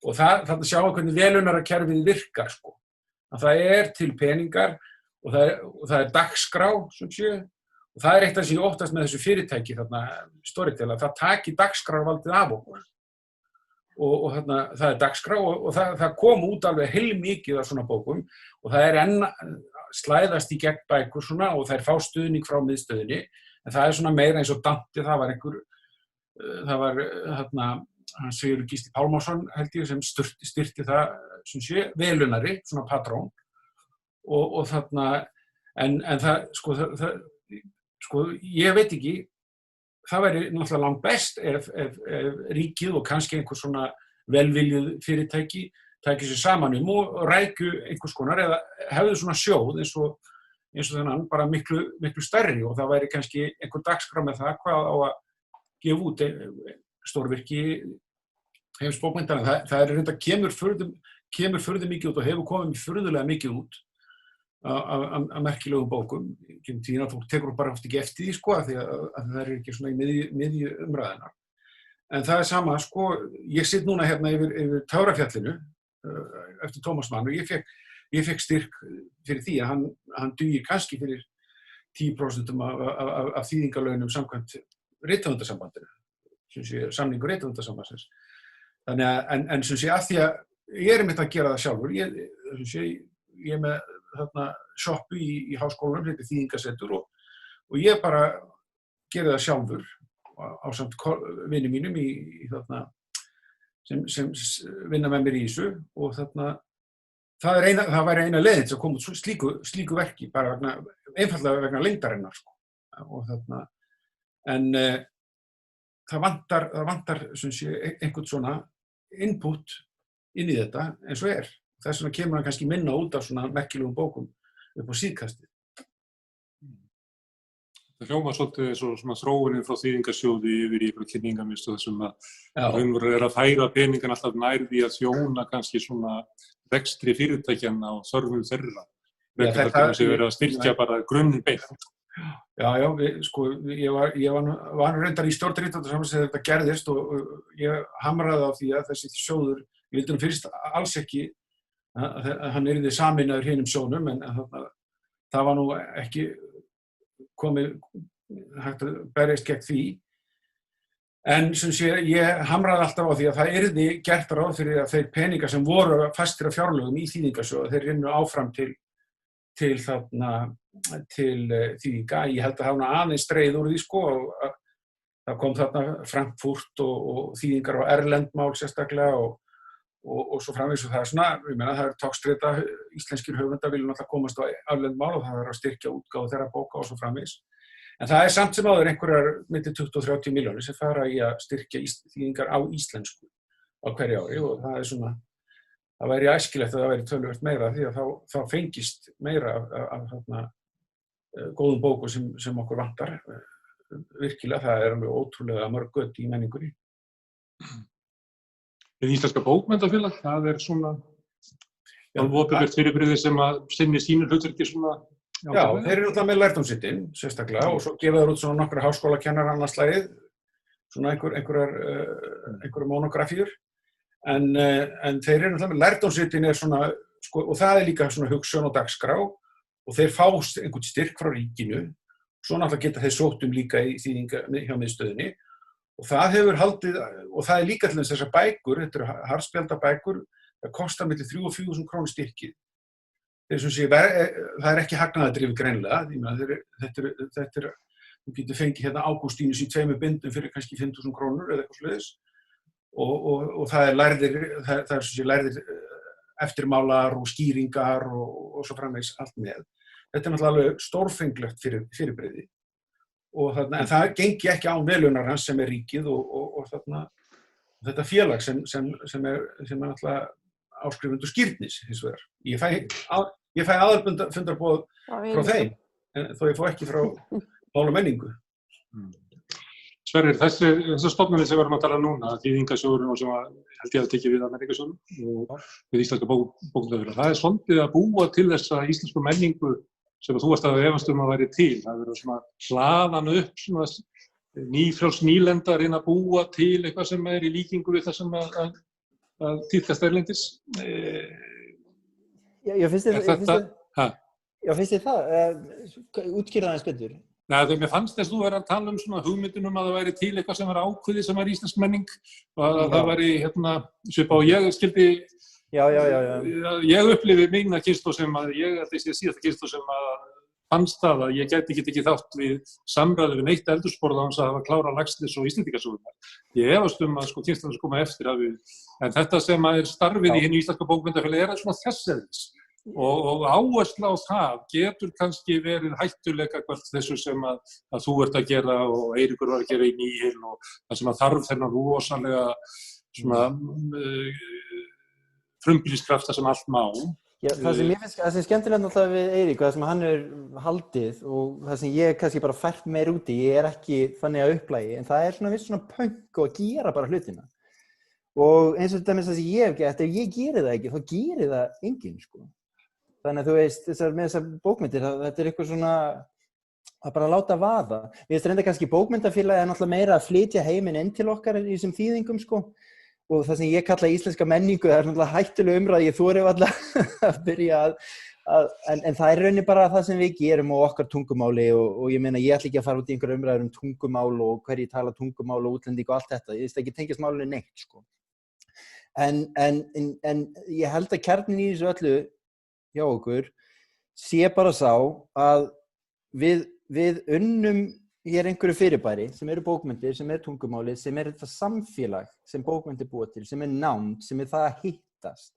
og þarna sjáum við hvernig velunarkerfið virkar sko. Að það er til peningar og það er dagskrá sem sé og það er eitt af því óttast með þessu fyrirtæki þarna Storytel að það taki dagskrárvaldið af okkur og þarna það er dagskrá og það kom út alveg heilmikið af svona bókum og það er enn slæðast í gegn bækur svona og þær fá stuðning frá miðstöðinni en það er svona meira eins og Dante, það var þarna Sigurður Gísli Pálmason held ég sem styrkti það sem sé velunari, svona patrón og þarna en það sko ég veit ekki það væri náttúrulega langt best ef ríkið og kannski einhver svona velviljuð fyrirtæki tæki sér saman og rækju einhvers konar eða hefðu svona sjóð eins og þennan bara miklu stærri og það væri kannski einhver dagskrá með það hvað á að gefa út stórvirki heimsbókmenntanna. Það er reynda kemur furðu mikið út og hefur komið furðulega mikið út af merkilegum bókum. Tíðina fólk tekur bara oft ekki eftir því sko að það er ekki svona í miðju umræðunar. En það er sama sko, ég sitt núna hérna yfir Tárafjallinu eftir Tómas Mann og ég fekk styrk fyrir því að hann dugir kannski fyrir 10% af þýðingarlaunum samkvæmt rithöfundasambandinu, samningur rithöfundasambandsins. Þannig að, en sem sé að því að ég er einmitt að gera það sjálfur, ég er með þarna sjoppu í háskólanum, heitir Þýðingasetur og ég bara geri það sjálfur ásamt vinum mínum í þarna sem vinna með mér í þessu og þarna það væri eina leiðin sem kom út slíku verki bara einfaldlega vegna lengdarinnar sko. Og þarna en það vantar sem sé einhvern svona input inn í þetta eins og er. Þess vegna kemur hann kannski minna út af svona merkilegum bókum upp á síðkastið. Það hljómar svolítið eins og svona þróunin frá þýðingarsjóði yfir í kynningamiðstöð sem að raunverulega er að færa peningan alltaf nær því að þjóna kannski svona rekstri fyrirtækjanna og þörfum þeirra. Það sé verið að styrkja bara grunninn beint. Já, ég var reyndar í stjórnrithöfundasambands þegar þetta gerðist og ég hamraði á því að þessi sjóður, ég vildi fyrst alls ekki að hann yrði sameinaður hinum sjónum en það var nú ekki komið hægt að berjast gegn því En sem sé, ég hamraði alltaf á því að það yrði gert ráð fyrir að þeir peningar sem voru fastir af fjárlögum í þýðingasjóð, þeir rynnu áfram til þýðinga. Ég held að hafa aðeins dreið úr því sko. Það kom þarna Frankfurt og þýðingar á erlendmál sérstaklega og svo framvegis og það svona, ég meina það togstreita, íslenskir höfundar vilja náttúrulega komast á erlendmál og það að styrkja útgáfu þeirra bóka og svo framvegis. En það samt sem áður einhverjar milli 20-30 milljónir sem fara í að styrkja þýðingar á íslensku á hverju ári og það svona, það væri æskilegt að það væri töluvert meira því að þá fengist meira af góðum bókum sem okkur vantar. Virkilega, það alveg ótrúlega mörg göt í menningunni. Íslenska bókmenntafélag, það svona alveg opinbert fyrirbrigði sem að sinni sínu hlutverki svona. Já, þeir eru náttúrulega með lærdómsritin, sérstaklega, og svo gefa þeir út svona nokkra háskólakennarar annað slagið, svona einhverjar monografíur, en þeir eru náttúrulega með lærdómsritin svona, sko, og það líka svona hugsun og dagskrá, og þeir fá einhvern styrk frá ríkinu, svo náttúrulega geta þeir sótt líka í þýðinga hjá miðstöðinni, og það hefur haldið, og það líka til þessar bækur, þetta eru harðspjaldabækur, það kostar milli 3.000 og 4.000 krónur stykkið. Það ekki hagnaðardrifið greinilega, þú getur fengið hérna Ágústínus í 2 bindum fyrir kannski 5.000 krónur eða eitthvað svoleiðis og það lærðir eftirmálar og skýringar og svo framvegis allt með. Þetta náttúrulega alveg stórfenglegt fyrirbrigði en það gengi ekki án velunar hans sem ríkið og þetta félag sem er náttúrulega áskrifundur skírnis hins vegar. Ég fæ aðalfundarboð frá þeim, þó ég fá ekki frá mál og menningu. Sverrir, þessar stofnanir sem við erum að tala núna, þýðingasjóðurinn og sem held ég að tekja við að menningasjóðum og við íslenska bókmenntafélag, það svolítið að búa til þessa íslensku menningu sem þú varst að efast að væri til. Það verður svona hlaðan upp, svona nýfrjáls nýlenda að reyna að búa til eitthvað sem í líkingu við það sem að tíðkast erlendis. Já, finnst þér það? Útskýra aðeins betur. Nei, þegar mér fannst þess að þú verður að tala svona hugmyndunum að það væri til eitthvað sem var ákveðið sem var íslensk menning og að það væri svipa og ég skildi. Já. Ég upplifi mína kynslóð sem að ég held að sé síðasta kynslóð sem að fannst það að ég gæti ekki þátt við samræðu við neitt eldhúsborð án þess að hafa klárað Laxness og Íslendingasögurnar. Ég efast að kynslóðin sem koma eftir en þetta sem að starfið í hinu íslenska bókmenntafélagi svona þess eðlis og áhersla á það getur kannski verið hættulega hvert þessu sem að þú ert að gera og Eiríkur var að gera í Nýhil og það sem að þarf þennan rosalega svona frumbýliskrafta sem allt má. Já, það sem ég finnst, það sem skemmtilegt náttúrulega við Eirík, það sem hann haldið og það sem ég kannski bara fært meir úti, ég ekki þannig að upplægi, en það svona viss svona pönk og að gera bara hlutina. Og eins og þetta með það sem ég hef gert, ef ég geri það ekki, þá geri það enginn, sko. Þannig að þú veist, með þessar bókmyndir, þetta eitthvað svona að bara láta vaða. Við finnst reynda kannski bókmyndafélagi náttúrulega meira að flytja heiminn inn til okkar í þessum þýðingum, sko. Og það sem ég kalla íslenska menningu, það náttúrulega hættuleg umræða, ég þori varla að byrja en það rauninni bara það sem við gerum og okkar tungumáli og ég meina, ég ætla ekki að fara út í einhver umræður tungumál og hverju tala tungumál og útlending og allt þetta, ég veist ekki tengist málinu neitt, sko. En ég held að kjarnin í þessu öllu hjá okkur sé bara sá að við unnum hér einhverju fyrirbæri sem eru bókmyndir, sem tungumáli, sem þetta samfélag sem bókmyndir búa til, sem nánd, sem það að hittast.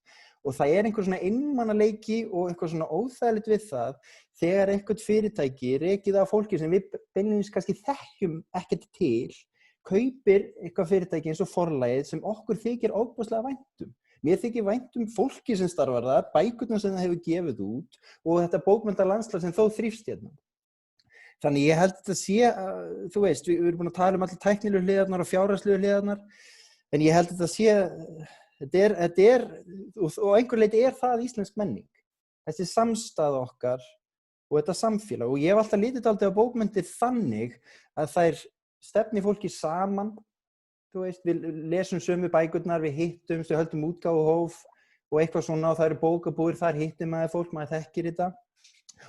Og það einhver svona einmanaleiki og eitthvað svona óþægilegt við það þegar einhvert fyrirtæki rekið af fólki sem við beinlínis kannski þekkjum ekkert til, kaupir eitthvað fyrirtæki eins og Forlagið sem okkur þykir ofboðslega vænt Mér þykir vænt fólki sem starfar þar, bækurnar sem það hefur gefið út og þetta bókmenntalandslag sem þó þrífst hérna. Þannig ég held að þetta sé, þú veist, við erum búin að tala allir tæknilegu hliðarnar og fjárhagslegu hliðarnar, en ég held að þetta sé, þetta er, og einhver leyti það íslensk menning. Þessi samstæða okkar og þetta samfélag. Og ég hef alltaf litið dálítið á bókmenntir þannig að þær stefni fólki saman, þú veist, við lesum sömu bækurnar, við hittumst, við höldum útgáfuhóf og eitthvað svona og það eru bókabúðir, þar hittum maður fólk, maður þekkir þetta.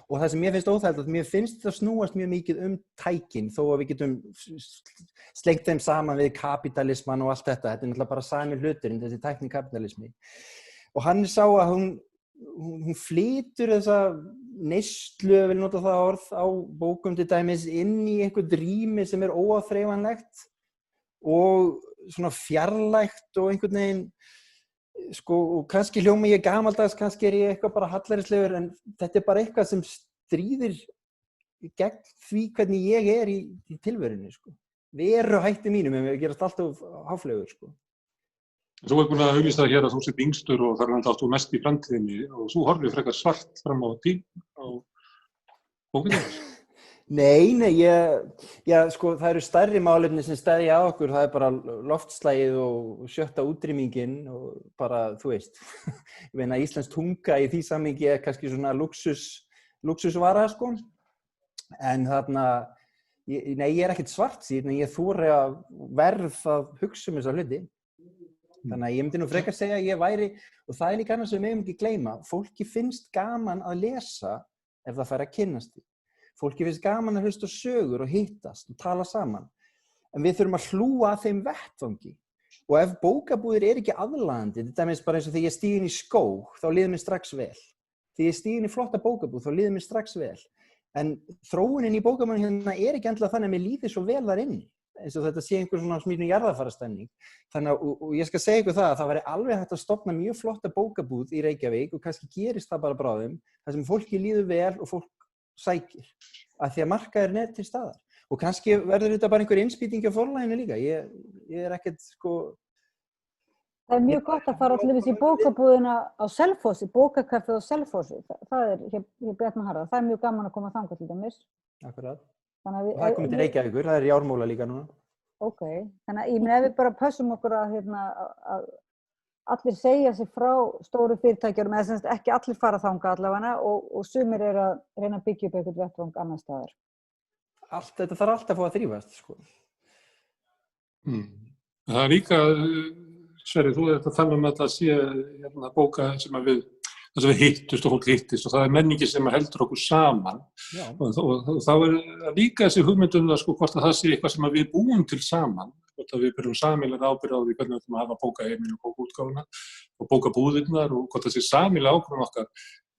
Og það sem mér finnst óþægilegt, að mér finnst það snúast mjög mikið tækin, þó að við getum slengt þeim saman við kapitalisman og allt þetta. Þetta er náttúrulega bara sami hluturinn, þessi tæknikapitalismi. Og hann sá að hún flytur þessa neyslu, vil nota það orð, á bókum til dæmis inn í einhvern rými sem er óáþreifanlegt og svona fjarlægt og einhvern veginn, og kannski hljóma ég gamaldags, kannski ég eitthvað bara hallærislegur, en þetta er bara eitthvað sem stríðir gegn því hvernig ég er í tilverunni, Veruhætti mínum, en við gerast alltaf háflegur, Þú búin að auglýsa hér að þú sett yngstur og þar átt þú mest í framtíðinni og þú horfir frekar svart fram á bókinni. Nei, það eru stærri málefni sem steðja að okkur, það er bara loftslagið og 7. útrýmingin og bara, þú veist, ég meina íslensk tunga í því samhengi er kannski svona lúxusvara, en þarna, ég er ekkert svartsýnn, en ég þori að verð að hugsa þessa hluti. Þannig að ég myndi nú frekar segja að ég væri, og það er líka annars sem við megum ekki gleyma, fólki finnst gaman að lesa ef það fær að kynnast því. Fólki finnst gaman að hlusta sögur og hittast og tala saman. En við þurfum að hlúa að þeim vettvangi. Og ef bókabúðir er ekki aðlaðandi, þetta er bara eins og þegar ég stíg inn í skóg, þá líður mér strax vel. Þegar ég stíg inn í flotta bókabúð, þá líður mér strax vel. En þróunin í bókabúðinu hérna er ekki endilega þannig að mér líður svo vel þar inni. Eins og þetta sé einhver svona smíðin jarðarfarastemning. Þannig að, og ég skal segja ykkur það væri alveg hægt að stofna mjög flotta bókabúð í Reykjavík og kannski gerist það bara bráðum, þar sem fólki líður vel og fólk sækir, af því að markaðurinn er til staðar. Og kannski verður þetta bara einhver innspýting á forlaginu líka. Ég er ekkert, Það er mjög gott að fara allir í bókabúðina á Selfossi, bókakaffið á Selfossi. Það er hér Bjarnarharða. Það er mjög gaman að koma þangað til dæmis. Akkurat. Það er komið til Reykjavíkur, það er í Ármúla líka núna. Ok, þannig að ég meina ef við bara pössum okkur að allir segja sig frá stóru fyrirtækjurum, eða sem ekki allir fara þangað allavega og sumir er að reyna að byggja upp eitthvað vettvang annars staðar. Þetta þarf alltaf að fá að þrífast, Það er líka, Sverrir, þú ert að tala um að það sé bóka sem við hittust og fólk hittist og það er menningi sem heldur okkur saman. Og þá er líka þessi hugmyndum hvort að það sé eitthvað sem við búum til saman, hvort að við berum sameiginlega ábyrgð á því hvernig við ætlum að hafa bókaheiminn og bókaútgáfuna og bókabúðirnar og hvort það sé sameiginlega ákvörðun okkar.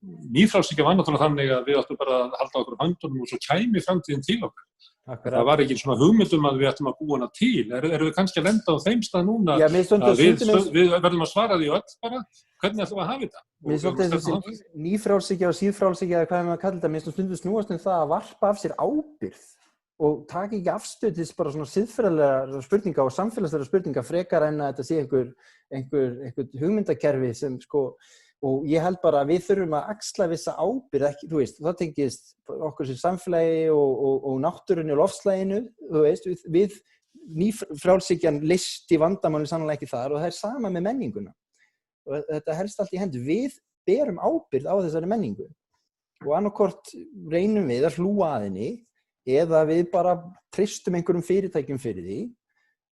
Nýfrjálshyggja var náttúrulega þannig að við áttum bara að halda okkur á höndunum og svo kæmi framtíðin til okkur. Það var ekki svona hugmyndum að við ættum að búa hana til. Erum við kannski að lenda á þeim stað núna að við verðum að svara því öll bara, hvernig ætlum við að hafa þetta? Mér finnst þessi nýfrjálshyggja og síðfrjálshyggja, hvað er maður að kalla þetta, mér finnst stundum snúast það að varpa af sér ábyrgð og taka ekki afstöð til bara svona siðferðilega spurninga og samfélagslega spurninga frekar en að þetta sé einhver hugmyndakerfi sem og ég held bara að við þurfum að axla vissa ábyrgð, ekki, þú veist, það tengist okkur sem samfélagi og náttúrunni og loftslaginu, þú veist, við nýfrjálshyggjan leysti vandamálin sannlega ekki þar og það er sama með menninguna. Og þetta helst allt í hendur. Við berum ábyrgð á þessari menningu og annaðhvort reynum við að hlúa að henni eða við bara treystum einhverjum fyrirtækjum fyrir því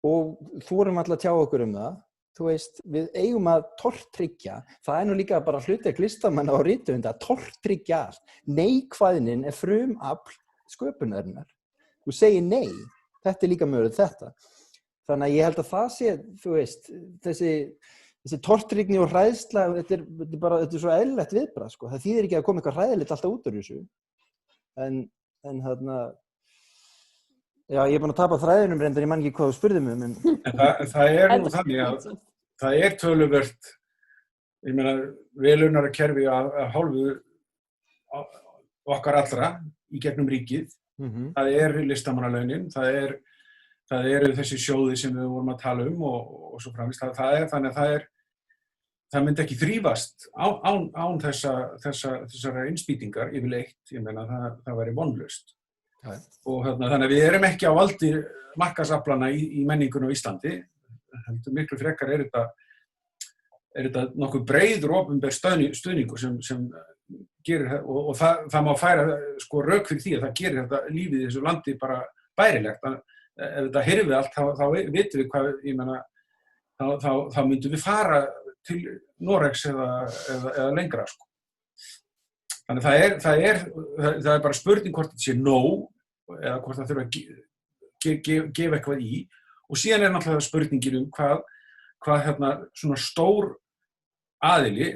og þorum alltaf að tjá okkur það. Þú veist, við eigum að tortryggja, það er nú líka bara hlutverk listamanna og rithöfunda að tortryggja allt. Neikvæðnin er frumafl sköpunarinnar. Þú segir nei, þetta er líka mögulegt þetta. Þannig að ég held að það sé, þú veist, þessi tortryggni og hræðsla, þetta er svo eðlilegt viðbragð, Það þýðir ekki að koma eitthvað hræðilegt alltaf út úr þessu. En þarna, já, ég er búin að tapa þræðinum reyndar, ég man ekki hvað þú spurði mig um. En það er nú þannig að það er töluvert, ég meina, velunarkerfi af hálfu okkar allra í gegnum ríkið. Það er listamannalaunin, það eru þessi sjóði sem við vorum að tala um og svo framvegis. Þannig að það myndi ekki þrífast án þessara innspýtingar yfirleitt, ég meina, það væri vonlaust. Og þannig að við erum ekki á valdi markaðsaflana í menningunni á Íslandi. Heldur miklu frekar er þetta nokkuð breiður opinber stuðningur sem gerir, og það má færa rök fyrir því að það gerir þetta lífið í þessu landi bara bærilegt. Ef þetta hirfi allt, þá vitum við hvað, ég meina, þá myndum við fara til Noregs eða lengra, Þannig það er bara spurning hvort þetta sé nóg eða hvort það þurfa að gefa eitthvað í og síðan er náttúrulega spurningin hvað svona stór aðili,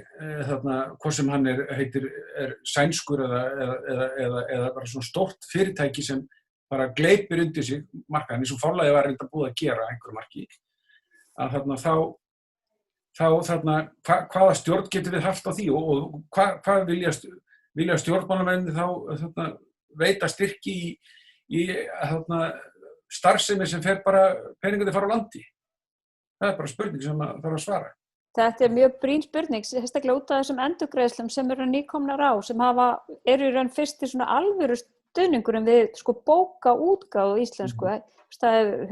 hvort sem hann heitir sænskur eða bara svona stórt fyrirtæki sem bara gleypir undir sig markaðinn eins og Forlagið var reynda búið að gera einhverju marki, að hvaða stjórn getur við haft á því og hvað vilja stjórnmálamenn þá veita styrki í starfsemi sem fer bara peningandi fara á landi. Það er bara spurning sem það þarf að svara. Þetta er mjög brýn spurning, sérstaklega út af þessum endurgreiðslum sem eru nýkomnar á, sem eru í raun fyrsti svona alvöru stuðningurum við bókaútgáfu íslensku.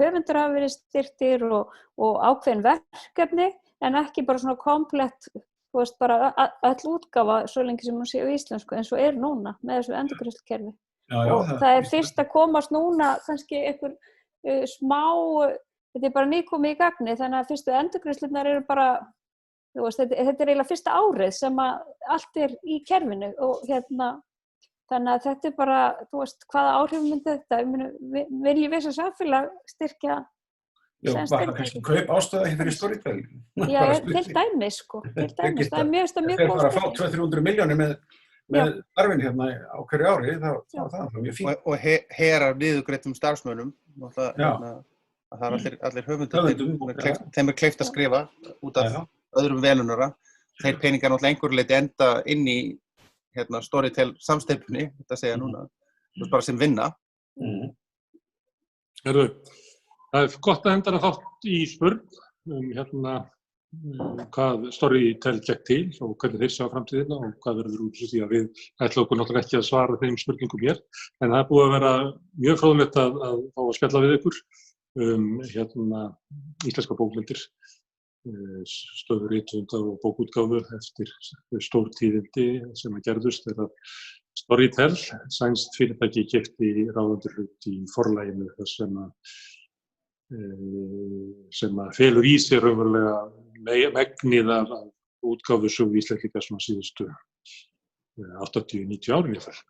Höfundar hafa verið styrktir og ákveðin verkefni, en ekki bara svona komplett, bara öll útgáfa svo lengi sem hún sé á íslensku, eins og núna með þessu endurgreiðslukerfi. Og það er fyrst að komast núna kannski einhver smá, þetta er bara nýkomið í gagni, þannig að fyrstu endurgreiðslurnar eru bara, þetta er eiginlega fyrsta árið sem að allt er í kerfinu og þannig að þetta er bara, hvaða áhrif myndi þetta, viljum við sem samfélag styrkja var það kannski kaup ástöða ekki fyrir Storytel? Já, til dæmis, það er mjög góð. Þeir bara að fá 200-300 milljónir með arfinn á hverju ári, það er mjög fínt. Og herar niðurgreiddum starfsmönnum, það er allir höfundar, þeim er kleift að skrifa út af öðrum velunara. Þeir peningar náttúrulega einhverju leyti enda inn í Storytel samsteypunni, þetta segja núna, bara sem vinna. Herðu, það er gott að enda þátt í spurn hvað Storytel gekk til og hvernig þeir sjá framtíðina og hvað verður úr því að við ætlum okkur náttúrulega ekki að svara þeim spurningum hér. En það er búið að vera mjög fróðlegt að fá að spjalla við ykkur íslenskar bókmenntir, stöður rithöfunda og bókútgáfu eftir stór tíðindi sem að gerðust þegar Storytel, sænskt fyrirtæki, keypti ráðandi hlut í Forlaginu sem að felur í sér raunverulega megnið af útgáfusögu Íslendinga svona síðustu 80-90 árin í það.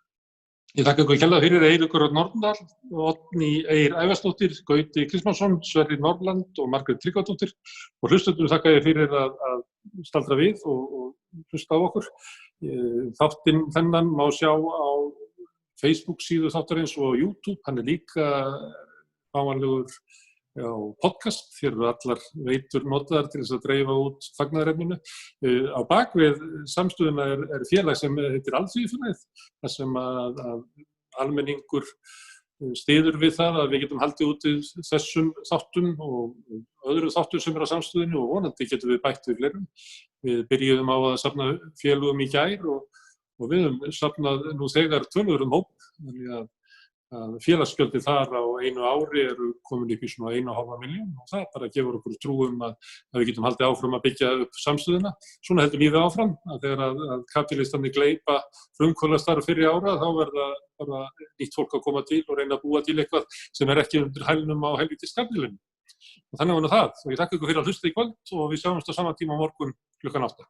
Ég þakka ykkur kærlega fyrir Eiríkur Örn Norðdahl, Oddný Eir Ævarsdóttir, Gauti Kristmánsson, Sverrir Norðland og Margrét Tryggvadóttir og hlustendur þakka ég fyrir að staldra við og hlusta á okkur. Þáttinn þennan má sjá á Facebook síðu þáttarins og YouTube, hann er líka fáanlegur á podcast, hér eru allar veitur notaðar til þess að dreifa út fagnaðarefninu. Á bakvið samstöðuna er félag sem heitir Alþýðufélagið, þar sem að almenningur styður við það að við getum haldið út í þessum þáttum og öðrum þáttum sem eru á samstöðinu og vonandi getum við bætt við fleirum. Við byrjuðum á að safna félögum í gær og við höfum safnað nú þegar töluverðum hóp, þannig að félagsgjöldin þar á einu ári eru komin upp í svona 1,5 milljón og það bara gefur okkur trú að við getum haldið áfram að byggja upp samstöðuna. Svona heldur lífið áfram að þegar að kapítalistarnir gleypa frumkvöðlastarf fyrri ára þá verða bara nýtt fólk að koma til og reyna að búa til eitthvað sem er ekki undir hælnum á helvítis kapítalismanum. Og þannig var það. Og ég þakka ykkur fyrir að hlusta í kvöld og við sjáumst á sama tíma á morgun klukkan 8.